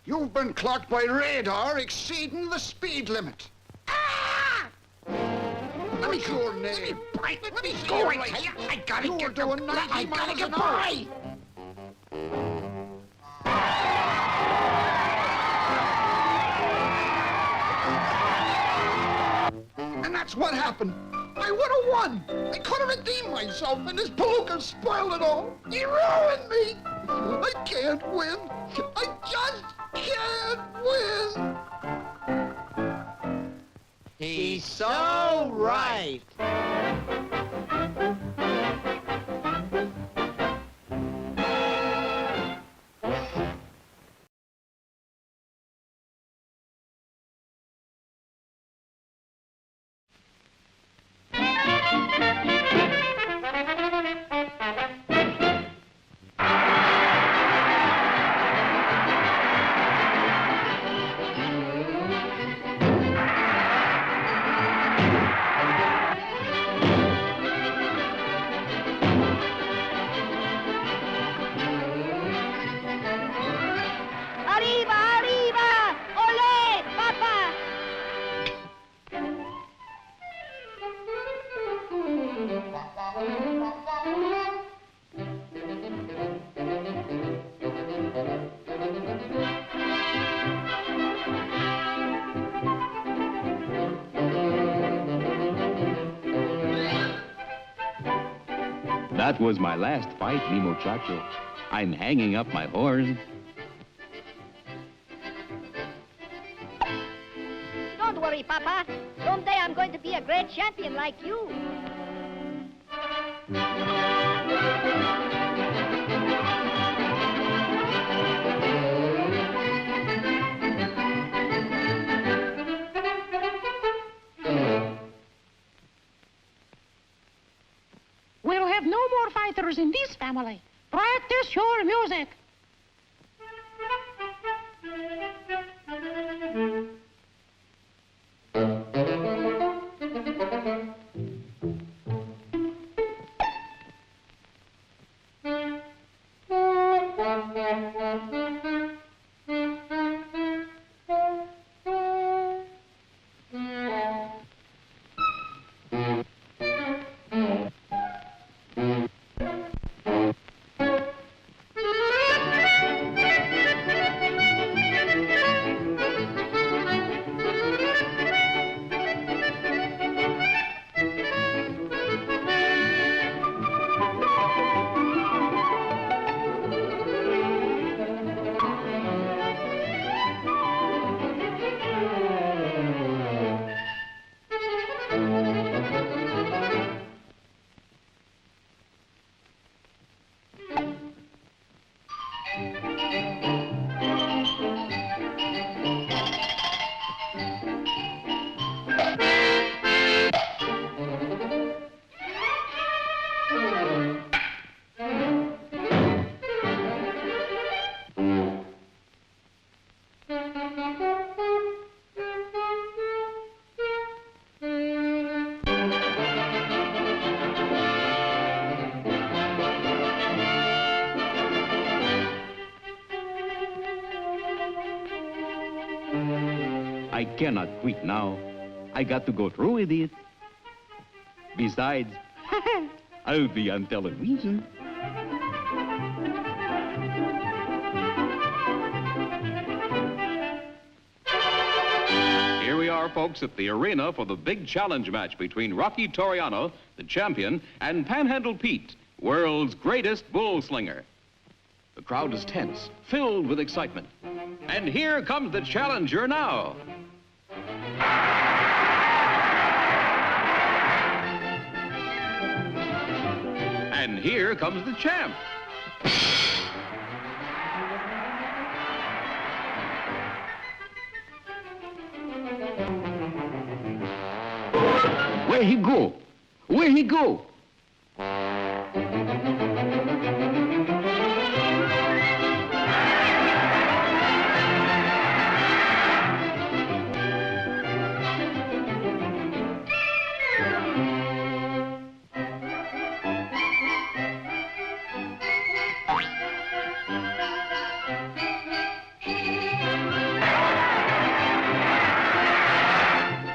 H: You've been clocked by radar exceeding the speed limit. Ah! What's your name?
I: Let me go, I tell you. I gotta get
H: doing 90
I: I gotta
H: miles
I: get
H: an hour.
I: by.
H: And that's what happened. I would have won. I could have redeemed myself, and this palooka spoiled it all. He ruined me. I can't win. I just can't win.
R: He's so right.
L: Arriba, arriba! Ole, papa!
T: That was my last fight, mi muchacho. I'm hanging up my horn.
U: Don't worry, Papa. Someday I'm going to be a great champion like you.
V: We'll have no more fighters in this family. Practice your music.
T: I cannot quit now. I got to go through with it. Besides, I'll be on television.
E: Here we are, folks, at the arena for the big challenge match between Rocky Toriano, the champion, and Panhandle Pete, world's greatest bull slinger. The crowd is tense, filled with excitement. And here comes the challenger now. And here comes the champ.
T: Where he go? Where he go?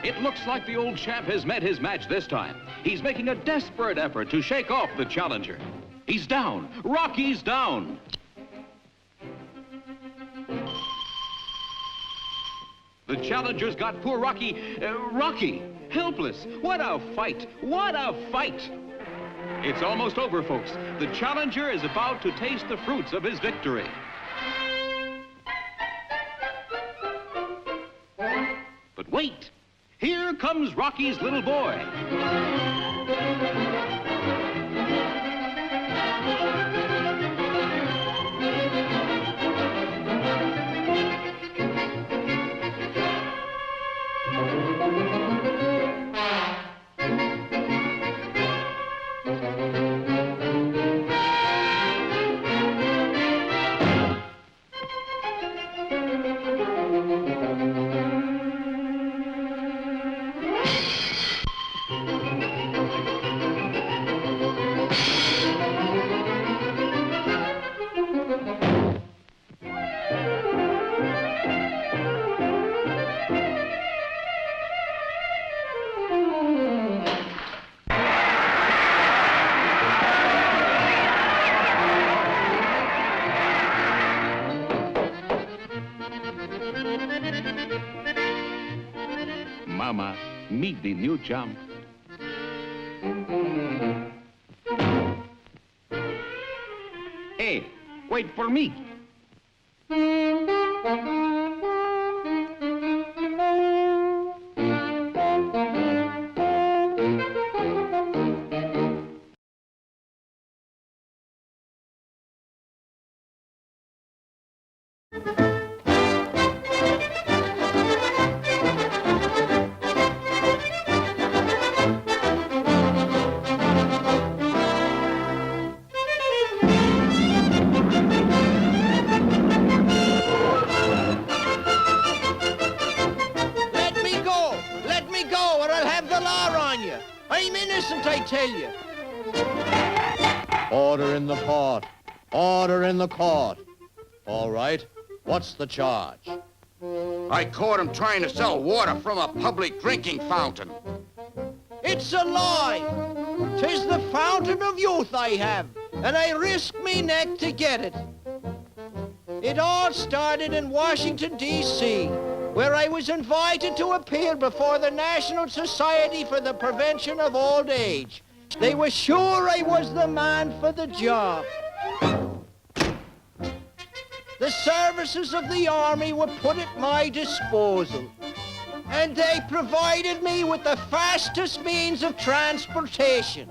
E: It looks like the old champ has met his match this time. He's making a desperate effort to shake off the challenger. He's down. Rocky's down. The challenger's got poor Rocky, helpless. What a fight. What a fight. It's almost over, folks. The challenger is about to taste the fruits of his victory. But wait. Here comes Rocky's little boy.
T: Mama, meet the new champ. wait for me.
R: Let me go, or I'll have the law on you. I'm innocent, I tell you. Order in the court. Order in the court. All right. What's the charge?
D: I caught him trying to sell water from a public drinking fountain.
R: It's a lie. 'Tis the fountain of youth I have, and I risk me neck to get it. It all started in Washington, D.C., where I was invited to appear before the National Society for the Prevention of Old Age. They were sure I was the man for the job. The services of the Army were put at my disposal, and they provided me with the fastest means of transportation.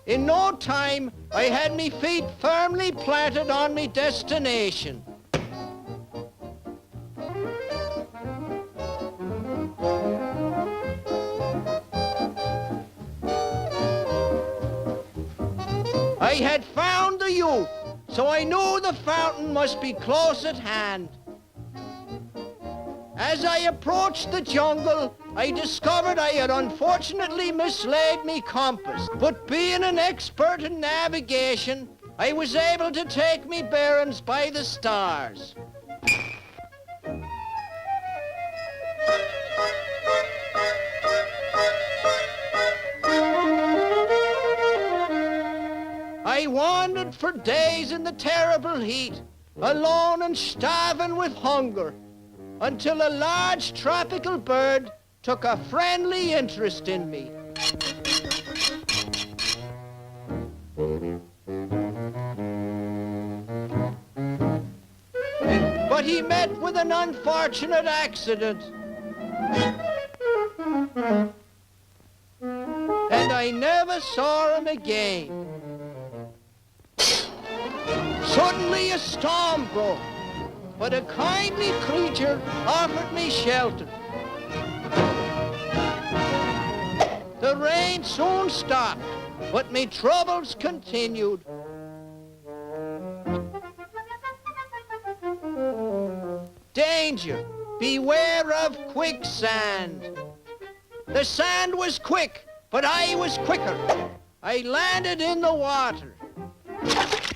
R: In no time, I had me feet firmly planted on me destination. I had found the youth, so I knew the fountain must be close at hand. As I approached the jungle, I discovered I had unfortunately mislaid me compass. But being an expert in navigation, I was able to take me bearings by the stars. I wandered for days in the terrible heat, alone and starving with hunger, until a large tropical bird took a friendly interest in me. But he met with an unfortunate accident. And I never saw him again. Suddenly a storm broke, but a kindly creature offered me shelter. The rain soon stopped, but me troubles continued. Danger, beware of quicksand. The sand was quick, but I was quicker. I landed in the water,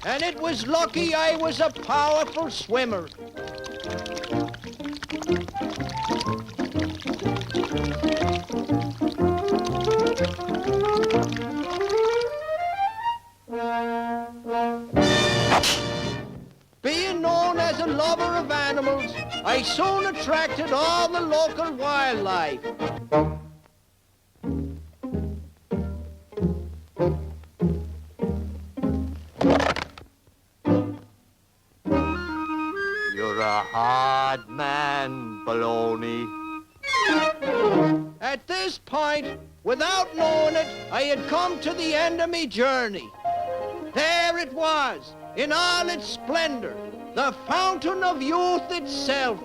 R: and it was lucky I was a powerful swimmer. Being known as a lover of animals, I soon attracted all the local wildlife.
B: You're a hard man, Baloney.
R: At this point, without knowing it, I had come to the end of me journey. There it was, in all its splendor, the fountain of youth itself.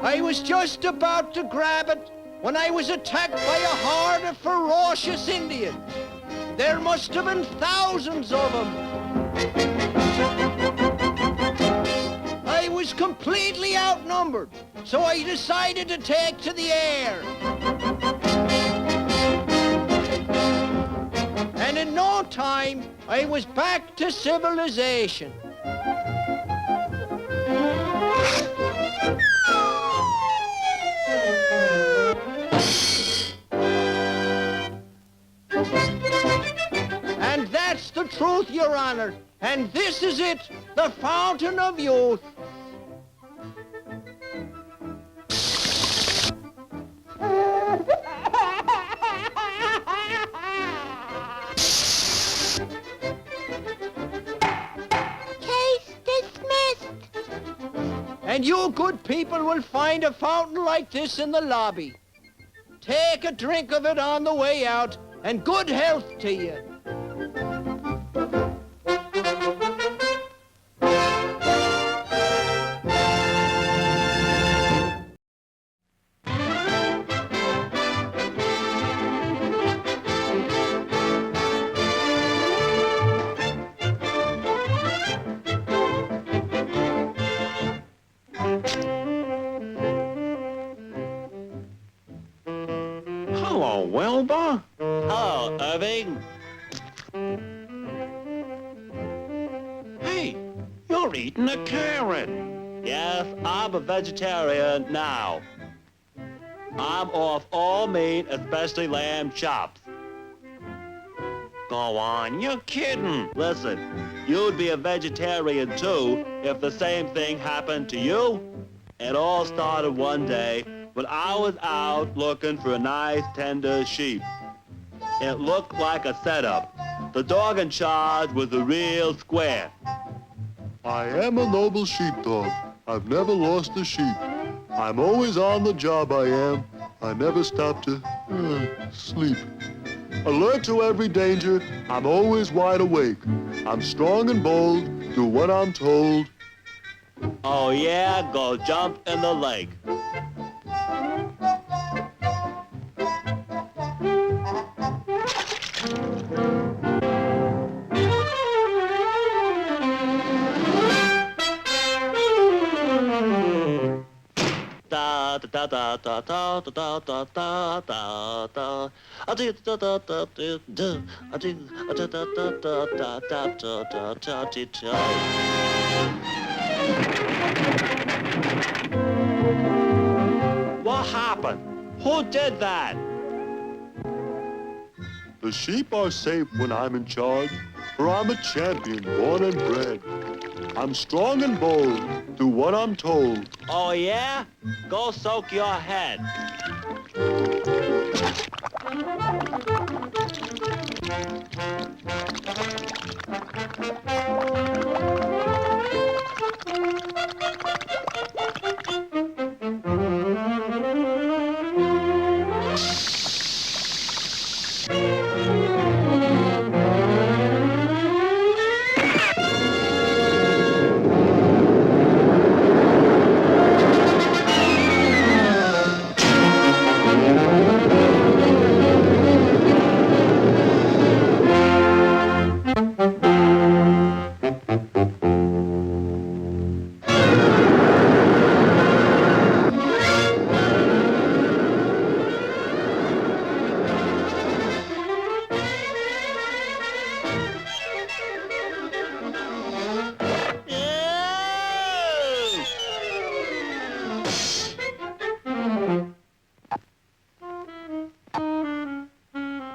R: I was just about to grab it when I was attacked by a horde of ferocious Indians. There must have been thousands of them. I was completely outnumbered, so I decided to take to the air. And in no time, I was back to civilization. And that's the truth, Your Honor. And this is it, the fountain of youth. And you good people will find a fountain like this in the lobby. Take a drink of it on the way out, and good health to you.
C: Hello, Wilbur.
G: Hello, Irving.
C: Hey, you're eating a carrot.
G: Yes, I'm a vegetarian now. I'm off all meat, especially lamb chops.
C: Go on, you're kidding.
G: Listen, you'd be a vegetarian too if the same thing happened to you. It all started one day when I was out looking for a nice, tender sheep. It looked like a setup. The dog in charge was a real square.
W: I am a noble sheepdog. I've never lost a sheep. I'm always on the job, I am. I never stop to sleep. Alert to every danger, I'm always wide awake. I'm strong and bold, do what I'm told.
G: Oh yeah, go jump in the lake. Da da da da da da da da da da. I do da da da da da. I do da da da da da da da da da da. What happened? Who did that?
W: The sheep are safe when I'm in charge, for I'm a champion, born and bred. I'm strong and bold, do what I'm told.
G: Oh yeah? Go soak your head.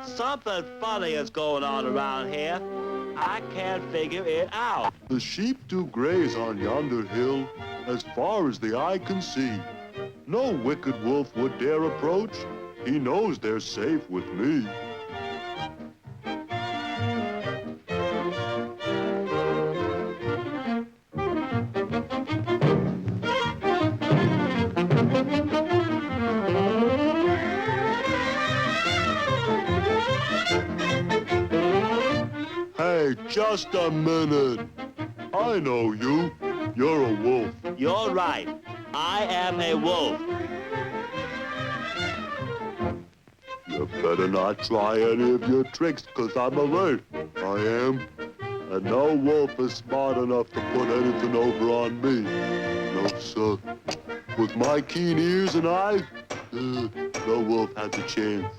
G: Something funny is going on around here. I can't figure it out.
W: The sheep do graze on yonder hill, as far as the eye can see. No wicked wolf would dare approach. He knows they're safe with me. Hey, just a minute. I know you. You're a wolf.
G: You're right. I am a wolf.
W: You better not try any of your tricks, 'cause I'm alert. I am. And no wolf is smart enough to put anything over on me. No, sir. With my keen ears and eyes, no wolf has a chance.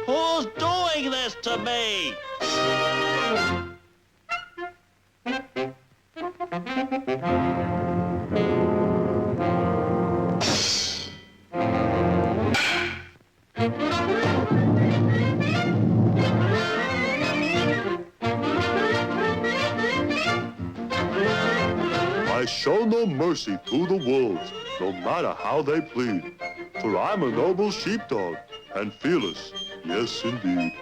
G: Who's doing this to me?
W: I show no mercy to the wolves. no matter how they plead. For I'm a noble sheepdog, and fearless, yes indeed.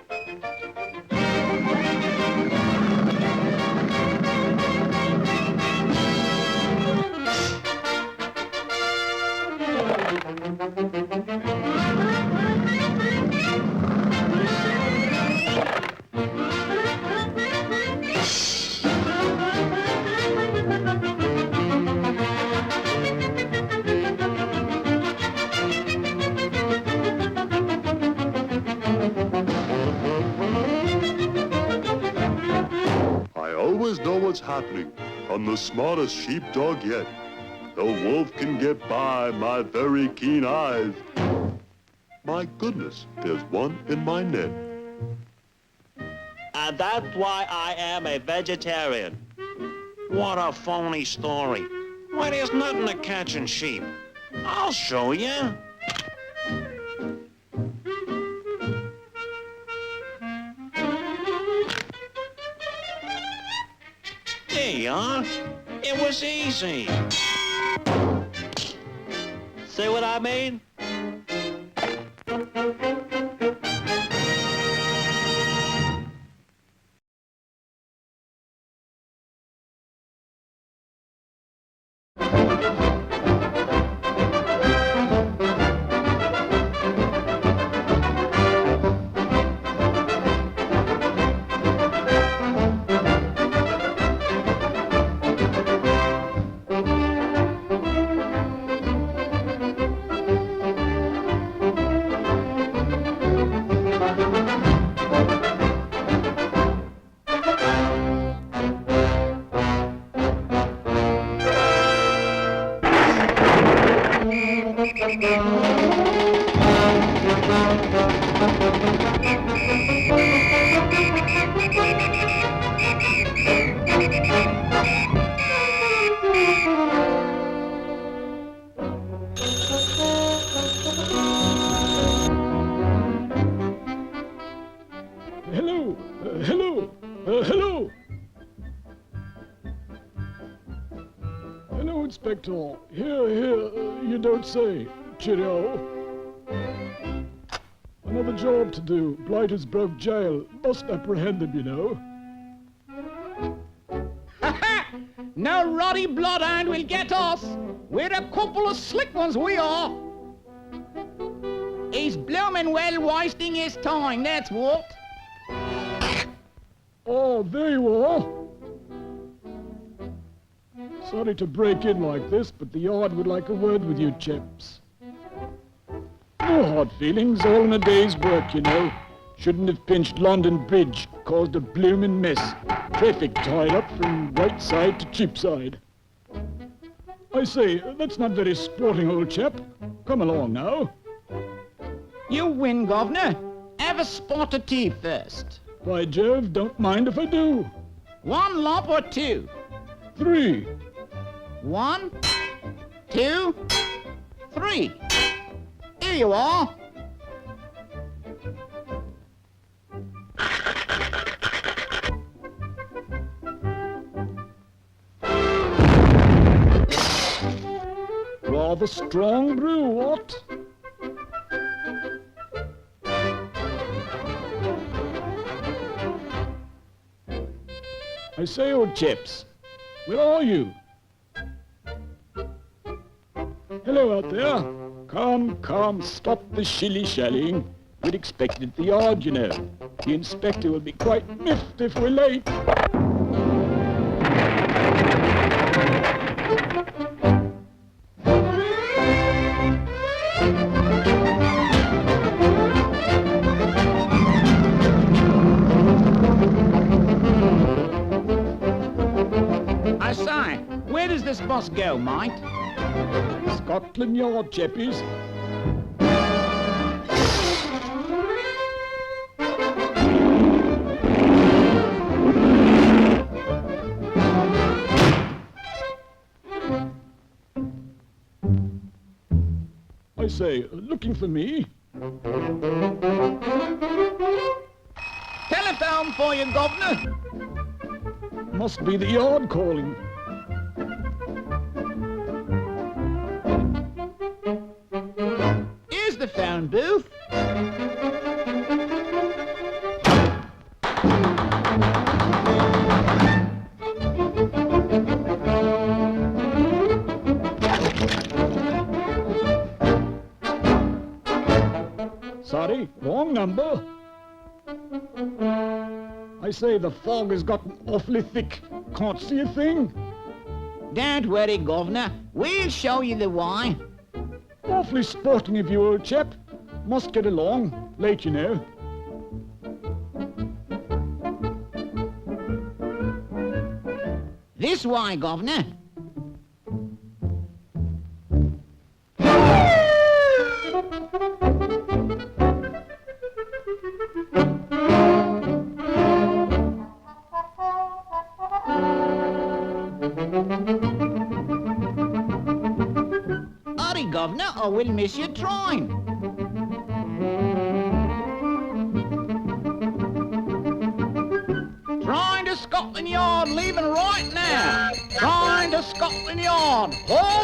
W: I always know what's happening. I'm the smartest sheepdog yet. No wolf can get by my very keen eyes. My goodness, there's one in my net.
G: And that's why I am a vegetarian.
C: What a phony story. Why, there's nothing to catching sheep. I'll show you. There you are. It was easy.
G: See what I mean?
A: Hello! Hello, Inspector. Here, you don't say. Cheerio. Another job to do. Blighters broke jail. Must apprehend them, you know.
V: No ruddy bloodhound will get us. We're a couple of slick ones, we are. He's bloomin' well wasting his time, that's what.
A: Oh, there you are. Sorry to break in like this, but the yard would like a word with you chaps. No hard feelings, all in a day's work, you know. Shouldn't have pinched London Bridge, caused a bloomin' mess. Traffic tied up from right side to Cheapside. I say, that's not very sporting, old chap. Come along now.
V: You win, Governor. Have a spot of tea first.
A: By Jove, don't mind if I do.
V: 1 lump or 2?
A: 3.
V: 1, 2, 3. Here you are.
A: Rather strong brew, what? I say, old chaps, where are you? Hello out there. Come, stop the shilly-shallying. We'd expect it at the yard, you know. The inspector will be quite miffed if we're late.
V: I say, where does this bus go, mate?
A: Scotland Yard, chappies. I say, looking for me?
V: Telephone for you, Governor.
A: Must be the yard calling.
V: the phone booth.
A: Sorry, wrong number. I say the fog has gotten awfully thick. Can't see a thing.
V: Don't worry, Governor. We'll show you the way.
A: Awfully sporting of you, old chap. Must get along. Late, you know.
V: This way, Governor. Hurry, Governor, or we'll miss your train. Train to Scotland Yard, leaving right now. Train to Scotland Yard. All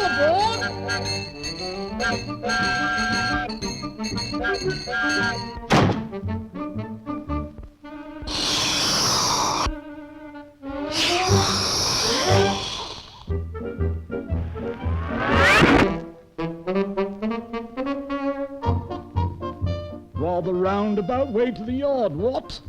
A: Rather roundabout way to the yard, what?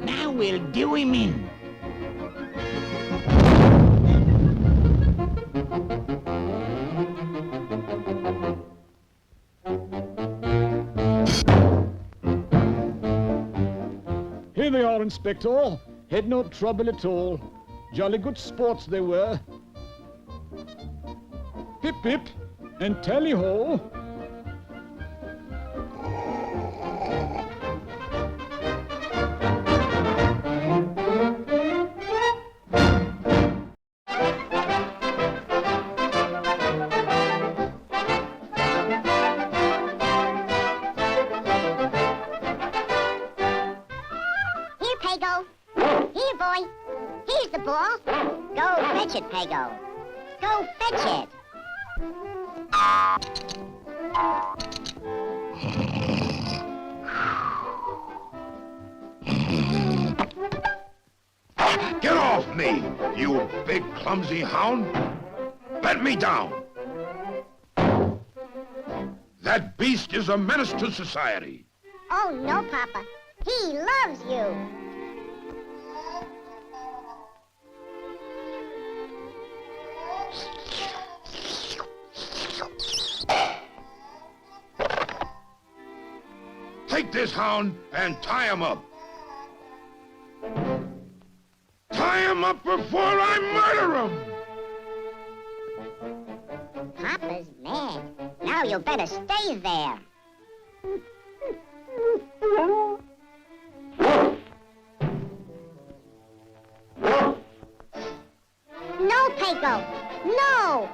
V: Now we'll do him in.
A: Here they are, Inspector. Had no trouble at all. Jolly good sports they were. Pip pip and tally ho.
U: Here, Pago. Here, boy. Here's the ball. Go fetch it, Pago. Go fetch it.
D: Get off me, you big clumsy hound! Let me down! That beast is a menace to society.
U: Oh, no, Papa. He loves you.
D: Take this hound and tie him up. Tie him up before I murder him!
U: Papa's mad. Now you better stay there. No, Pago. No!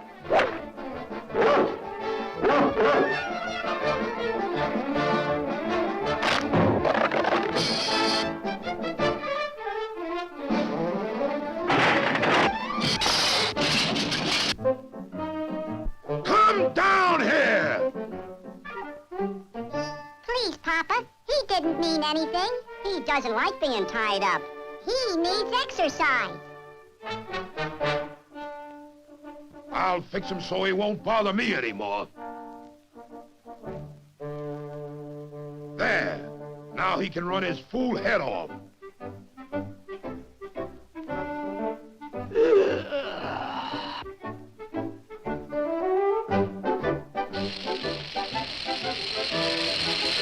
D: Come down here!
U: Please, Papa. He didn't mean anything. He doesn't like being tied up. He needs exercise.
D: I'll fix him so he won't bother me anymore. There. Now he can run his fool head off.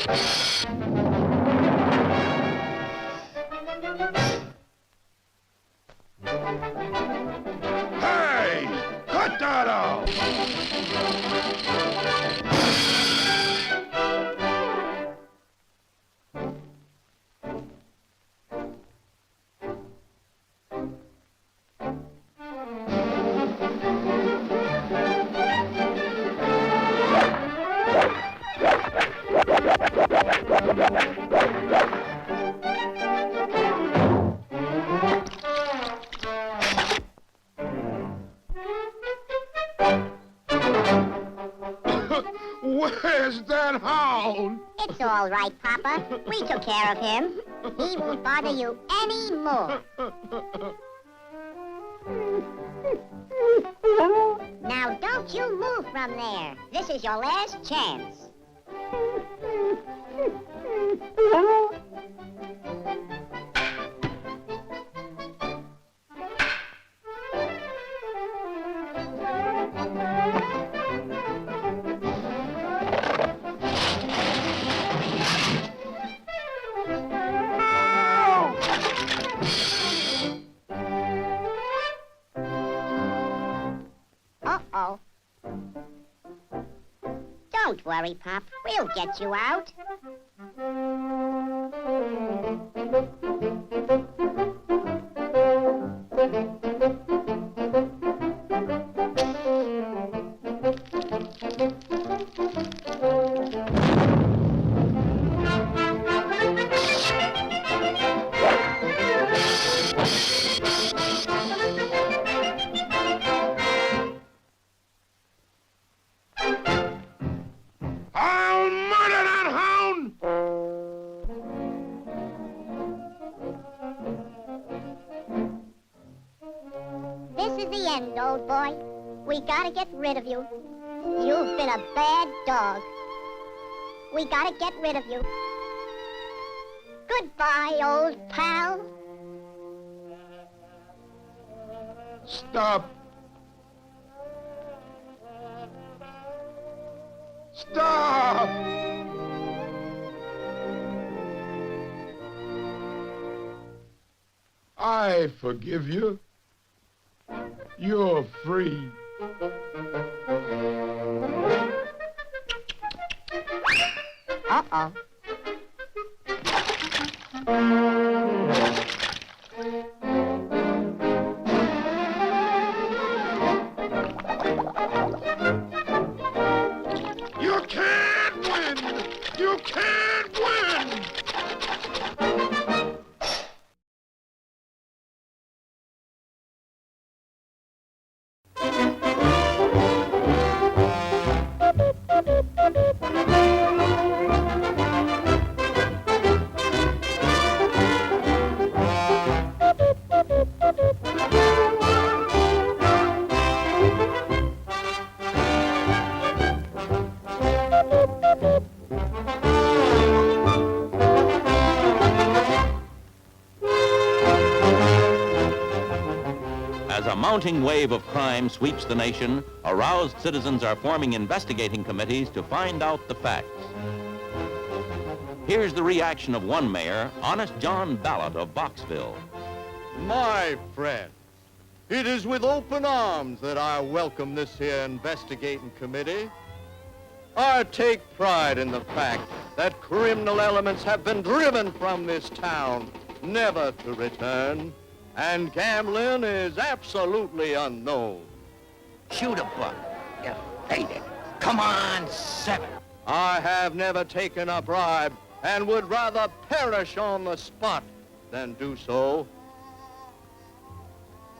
D: Hey! Cut that out! Where's that hound?
U: It's all right, Papa. We took care of him. He won't bother you anymore. Now, don't you move from there. This is your last chance. Uh-oh. Don't worry, Pop. We'll get you out.
D: I'll murder that hound!
U: This is the end, old boy. We gotta get rid of you. You've been a bad dog. We gotta get rid of you. Goodbye, old pal.
D: Stop. Stop! I forgive you. You're free.
U: Uh-oh.
D: You can't win! You can't win!
C: As a mounting wave of crime sweeps the nation, aroused citizens are forming investigating committees to find out the facts. Here's the reaction of one mayor, Honest John Ballot of Boxville.
F: My friend, it is with open arms that I welcome this here investigating committee. I take pride in the fact that criminal elements have been driven from this town, never to return, and gambling is absolutely unknown.
S: Shoot a buck. You faded. Come on, 7.
F: I have never taken a bribe and would rather perish on the spot than do so.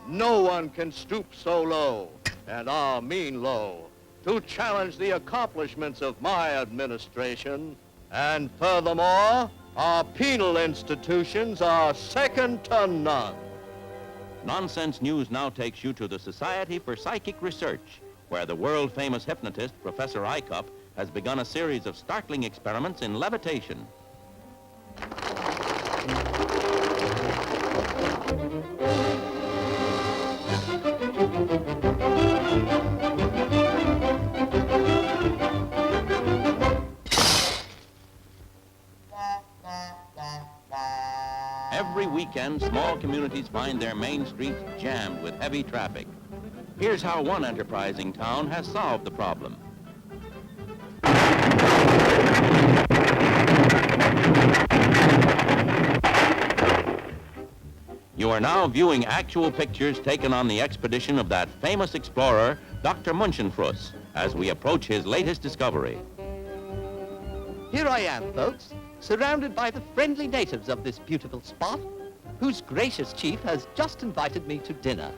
F: No one can stoop so low, and I mean low, to challenge the accomplishments of my administration. And furthermore, our penal institutions are second to none.
C: Nonsense News now takes you to the Society for Psychic Research, where the world-famous hypnotist, Professor HOኢና, has begun a series of startling experiments in levitation. Every weekend, small communities find their main streets jammed with heavy traffic. Here's how one enterprising town has solved the problem. You are now viewing actual pictures taken on the expedition of that famous explorer, Dr. Munchenfruss, as we approach his latest discovery.
J: Here I am, folks, surrounded by the friendly natives of this beautiful spot, whose gracious chief has just invited me to dinner.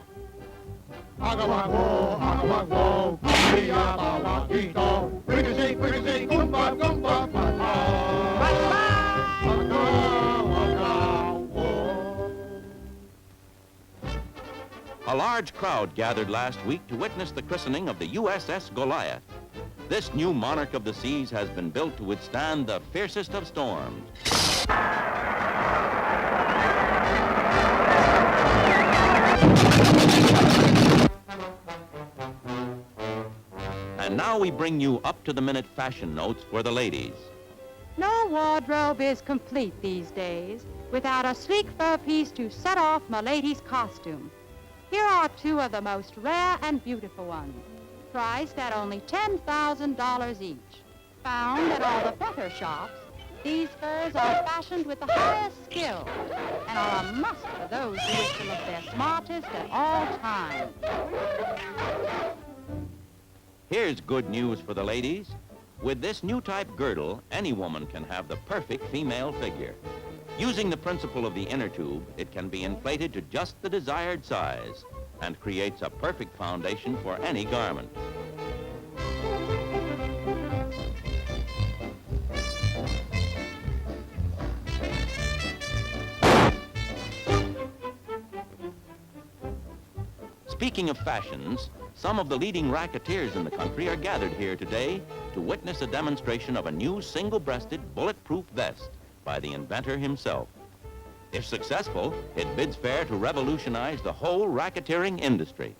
C: A large crowd gathered last week to witness the christening of the USS Goliath. This new monarch of the seas has been built to withstand the fiercest of storms. And now we bring you up-to-the-minute fashion notes for the ladies.
K: No wardrobe is complete these days without a sleek fur piece to set off my lady's costume. Here are two of the most rare and beautiful ones, priced at only $10,000 each. Found at all the feather shops, these furs are fashioned with the highest skill and are a must for those who wish to look their smartest at all times.
C: Here's good news for the ladies. With this new type girdle, any woman can have the perfect female figure. Using the principle of the inner tube, it can be inflated to just the desired size and creates a perfect foundation for any garment. Speaking of fashions, some of the leading racketeers in the country are gathered here today to witness a demonstration of a new single-breasted bulletproof vest by the inventor himself. If successful, it bids fair to revolutionize the whole racketeering industry.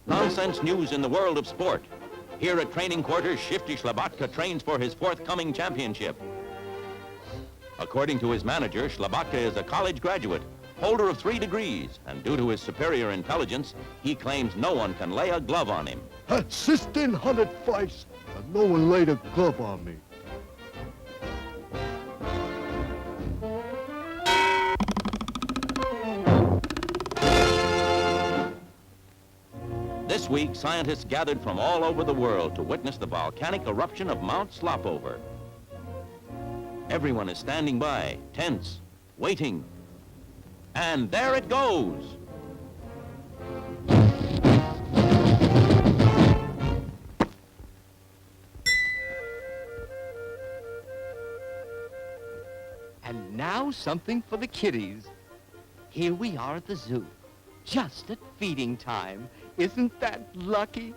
C: Nonsense news in the world of sport. Here at training quarters, Shifty Schlabatka trains for his forthcoming championship. According to his manager, Schlabatka is a college graduate, holder of 3 degrees, and due to his superior intelligence, he claims no one can lay a glove on him.
W: Had 1,600 fights, and no one laid a glove on me.
C: This week, scientists gathered from all over the world to witness the volcanic eruption of Mount Slopover. Everyone is standing by, tense, waiting. And there it goes!
J: And now something for the kiddies. Here we are at the zoo, just at feeding time. Isn't that lucky?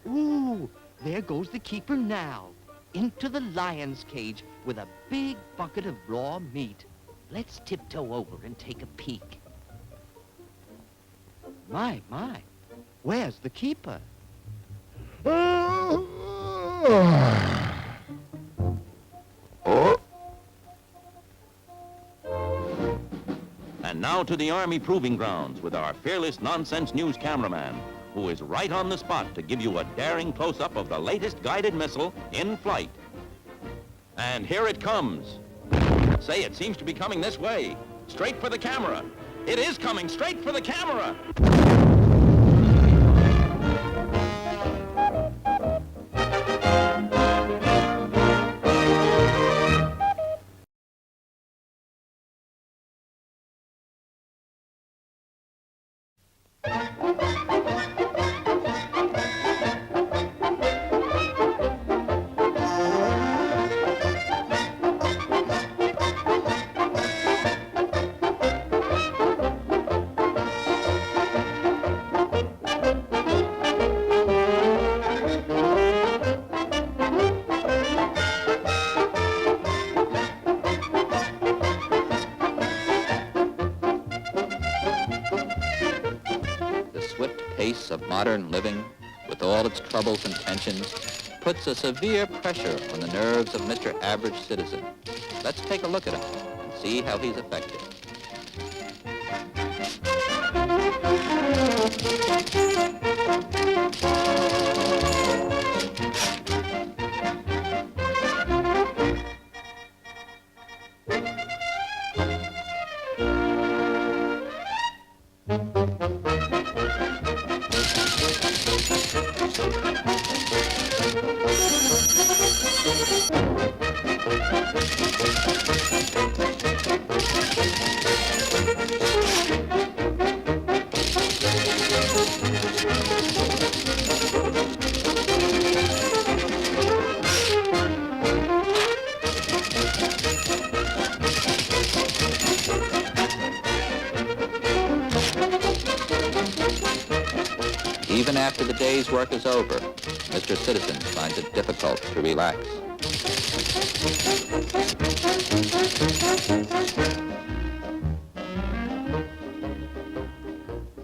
J: Ooh, there goes the keeper now, into the lion's cage with a big bucket of raw meat. Let's tiptoe over and take a peek. My, where's the keeper?
C: And now to the Army Proving Grounds with our fearless nonsense news cameraman, who is right on the spot to give you a daring close-up of the latest guided missile in flight. And here it comes. Say, it seems to be coming this way, straight for the camera. It is coming straight for the camera.
O: pace of modern living, with all its troubles and tensions, puts a severe pressure on the nerves of Mr. Average Citizen. Let's take a look at him and see how he's affected. Even after the day's work is over, Mr. Citizen finds it difficult to relax.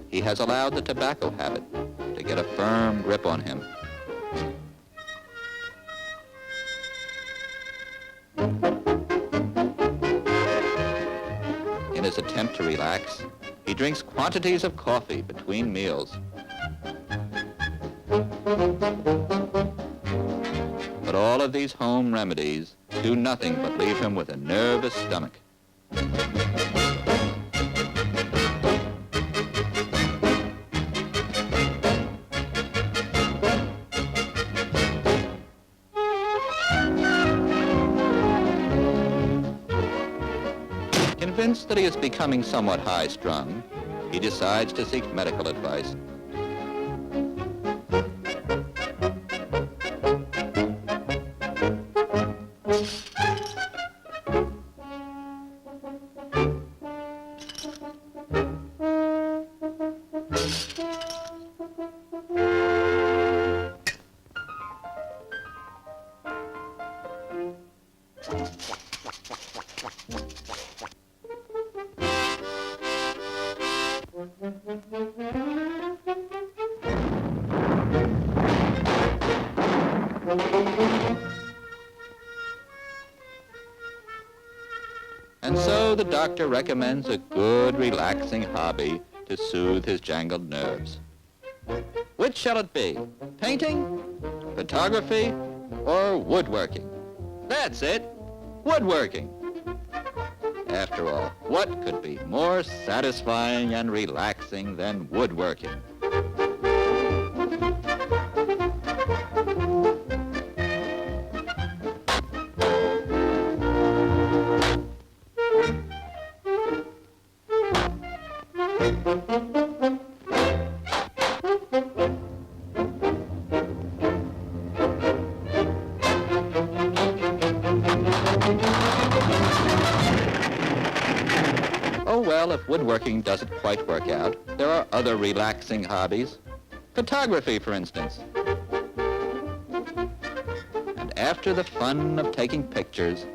O: He has allowed the tobacco habit to get a firm grip on him. In his attempt to relax, he drinks quantities of coffee between meals. But all of these home remedies do nothing but leave him with a nervous stomach. Convinced that he is becoming somewhat high-strung, he decides to seek medical advice. And so the doctor recommends a good, relaxing hobby to soothe his jangled nerves. Which shall it be? Painting, photography, or woodworking? That's it, woodworking. After all, what could be more satisfying and relaxing than woodworking? Oh, well, if woodworking doesn't quite work out, there are other relaxing hobbies. Photography, for instance. And after the fun of taking pictures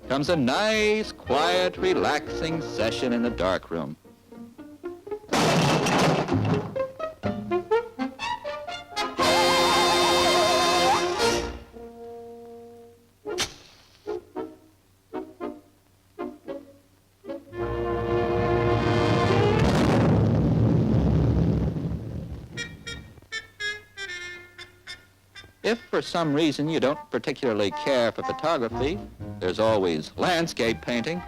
O: comes a nice, quiet, relaxing session in the darkroom. If for some reason you don't particularly care for photography, there's always landscape painting.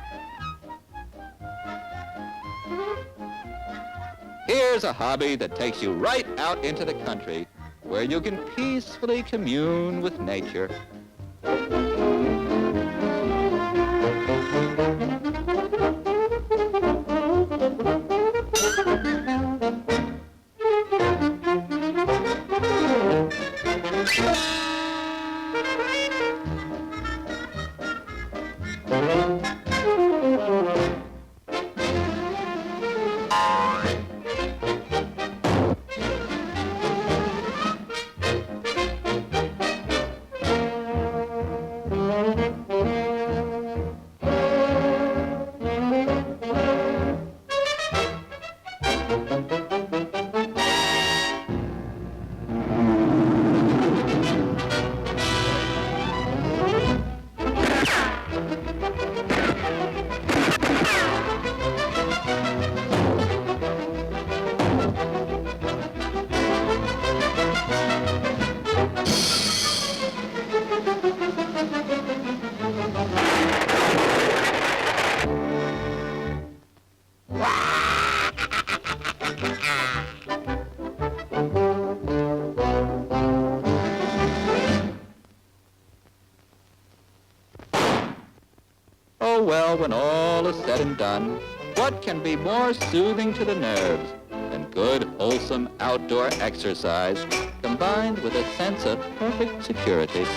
O: Here's a hobby that takes you right out into the country, where you can peacefully commune with nature. Oh well, when all is said and done, what can be more soothing to the nerves than good, wholesome outdoor exercise combined with a sense of perfect security?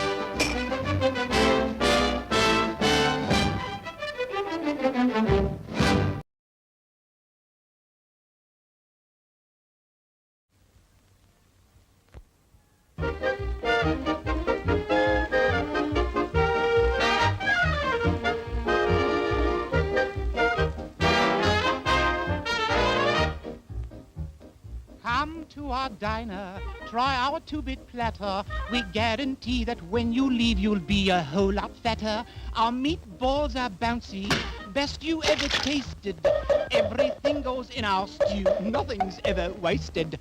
N: Come to our diner, try our two-bit platter. We guarantee that when you leave, you'll be a whole lot fatter. Our meatballs are bouncy, best you ever tasted. Everything goes in our stew, nothing's ever wasted.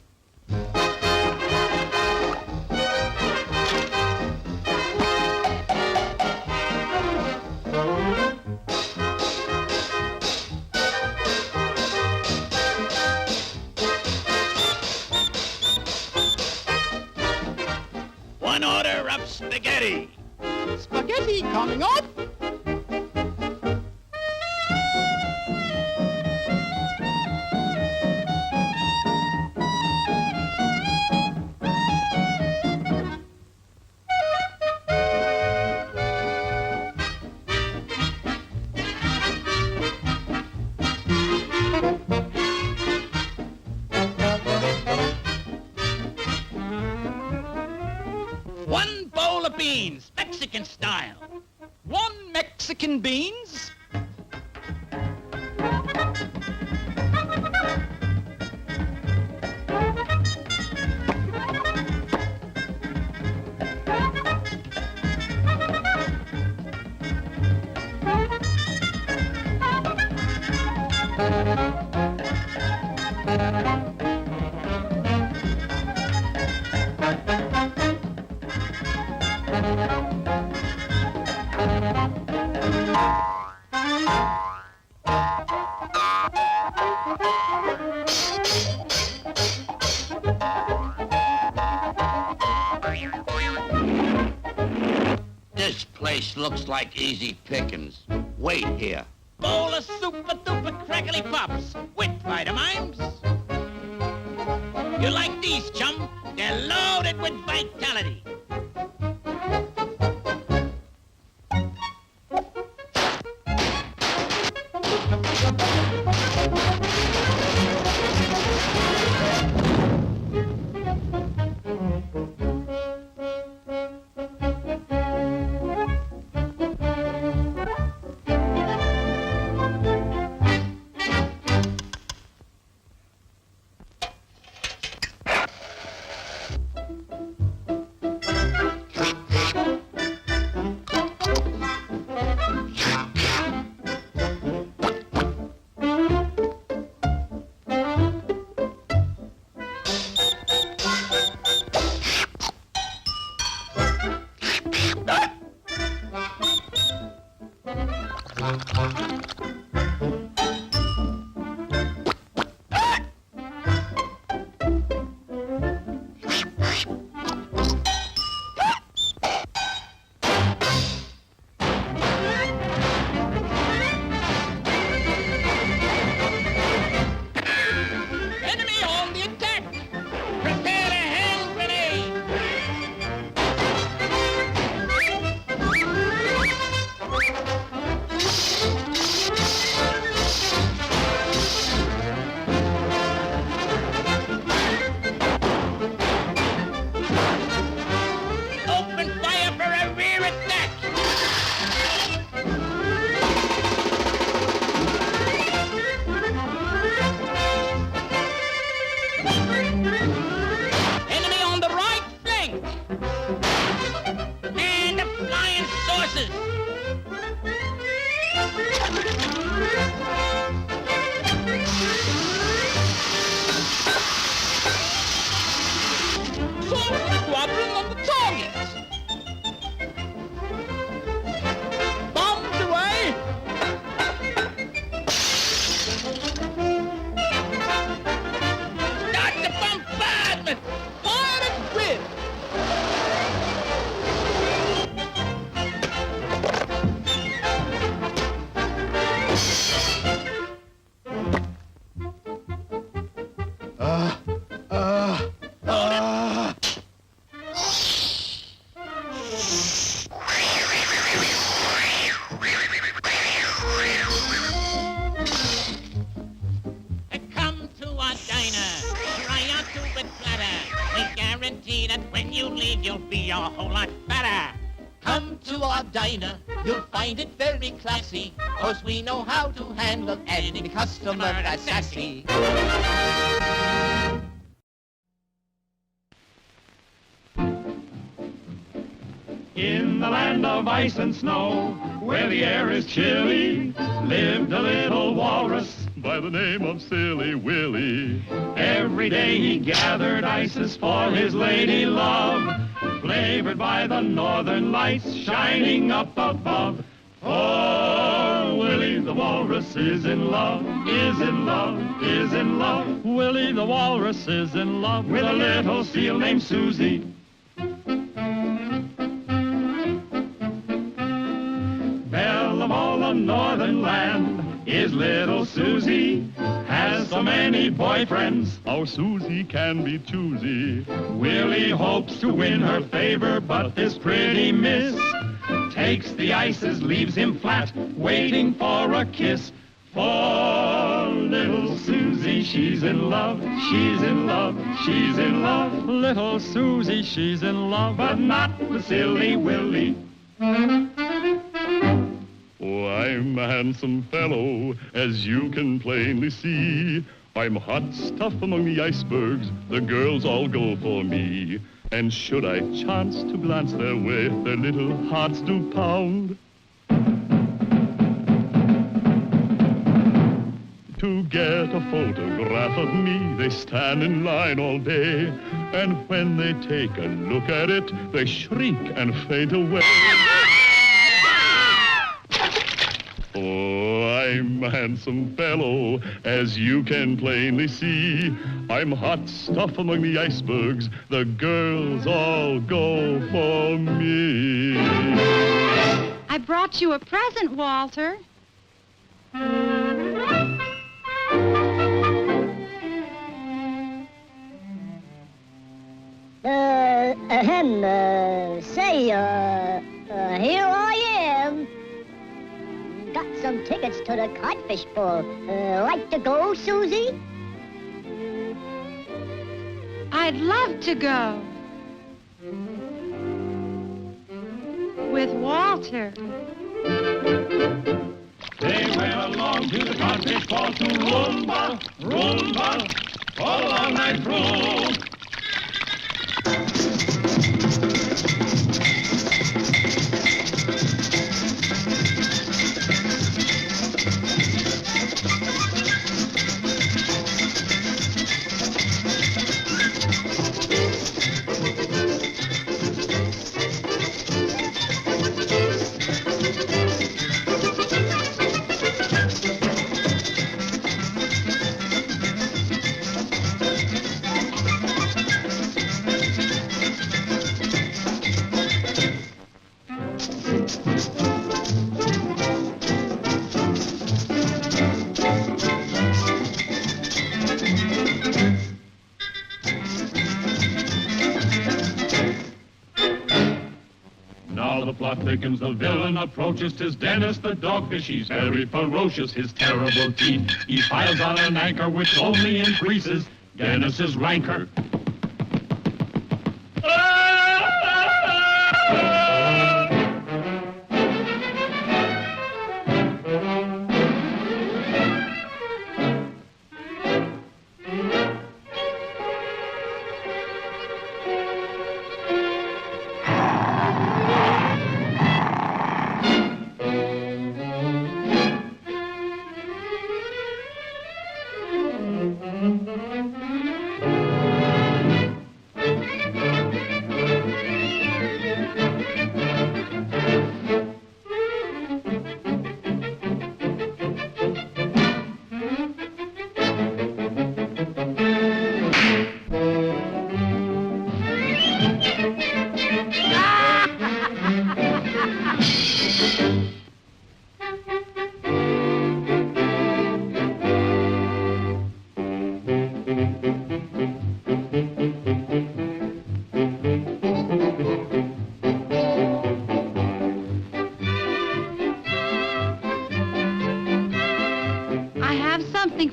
S: One order of spaghetti.
N: Spaghetti coming up.
S: One bowl of beans, Mexican style.
N: One Mexican beans.
S: This place looks like easy pickings. Wait here.
V: Bowl of super-duper crackly pops with vitamins. You like these, chum? They're loaded with vitality.
N: whole lot better. Come to our diner, you'll find it very classy, 'cause we know how to handle any customer that's sassy.
M: In the land of ice and snow, where the air is chilly, lived a little walrus by the name of Silly Willy. Every day he gathered ices for his lady love, flavored by the northern lights shining up above. For Willie the walrus is in love, is in love, is in love. Willie the walrus is in love with a little seal named Susie. Belle of all the northern land is little Susie, has so many boyfriends, our Susie can be choosy. Willie hopes to win her favor, but this pretty miss takes the ices, leaves him flat, waiting for a kiss. For little Susie, she's in love, she's in love, she's in love. Little Susie, she's in love, but not with Silly Willy. Oh, I'm a handsome fellow, as you can plainly see. I'm hot stuff among the icebergs, the girls all go for me. And should I chance to glance their way, their little hearts do pound. To get a photograph of me, they stand in line all day. And when they take a look at it, they shriek and faint away. Oh, I'm a handsome fellow, as you can plainly see. I'm hot stuff among the icebergs, the girls all go for me.
K: I brought you a present, Walter.
U: Here I am. Got some tickets to the Codfish Bowl. Like to go, Susie?
K: I'd love to go. With Walter.
M: They went along to the Codfish Bowl to rumba, rumba, all along night through. The plot thickens, the villain approaches. 'Tis Dennis the dogfish, he's very ferocious. His terrible teeth, he piles on an anchor which only increases Dennis's rancor.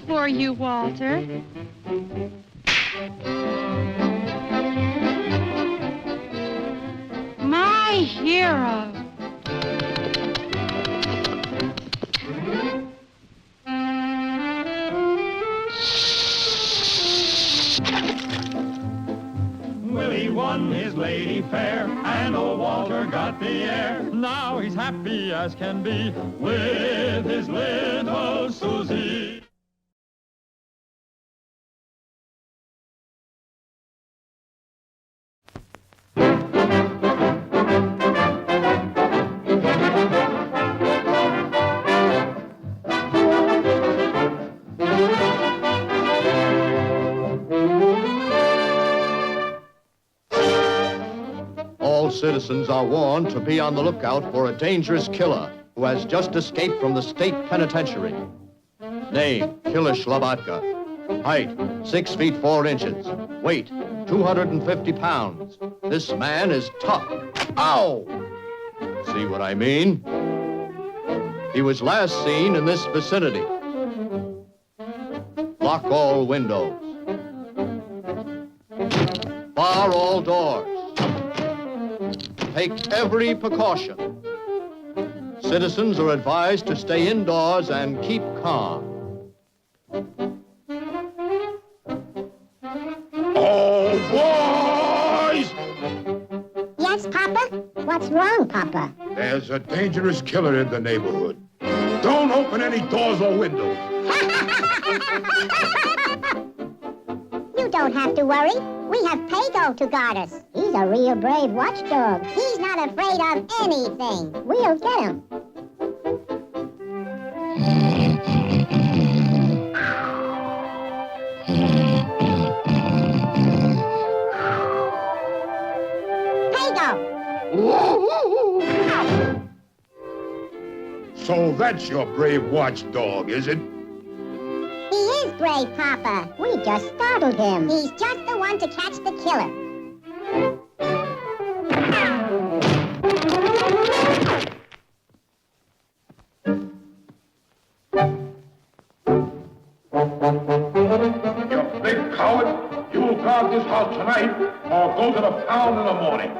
K: For you, Walter. hero.
M: Willie won his lady fair, and old Walter got the air. Now he's happy as can be with his little Susie.
F: All citizens are warned to be on the lookout for a dangerous killer who has just escaped from the state penitentiary. Name, Killer Schlabatka. Height, 6 feet 4 inches. Weight, 250 pounds. This man is tough. Ow! See what I mean? He was last seen in this vicinity. Lock all windows. Bar all doors. Take every precaution. Citizens are advised to stay indoors and keep calm.
D: Oh, boys!
U: Yes, Papa? What's wrong, Papa?
D: There's a dangerous killer in the neighborhood. Don't open any doors or windows.
U: You don't have to worry. We have Pago to guard us. He's a real brave watchdog. He's not afraid of anything. We'll get him. Pago!
D: So that's your brave watchdog, is it?
U: He is brave, Papa. We just startled him. He's just the one to catch the killer.
D: You big coward! You'll guard this house tonight or go to the pound in the morning.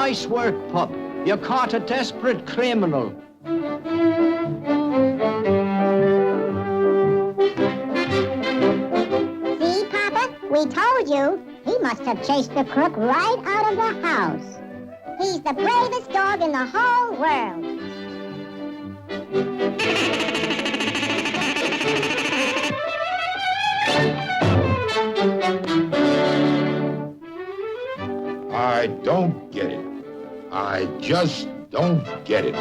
R: Nice work, pup. You caught a desperate criminal.
U: See, Papa? We told you. He must have chased the crook right out of the house. He's the bravest dog in the whole world.
D: I don't get it. I just don't get it.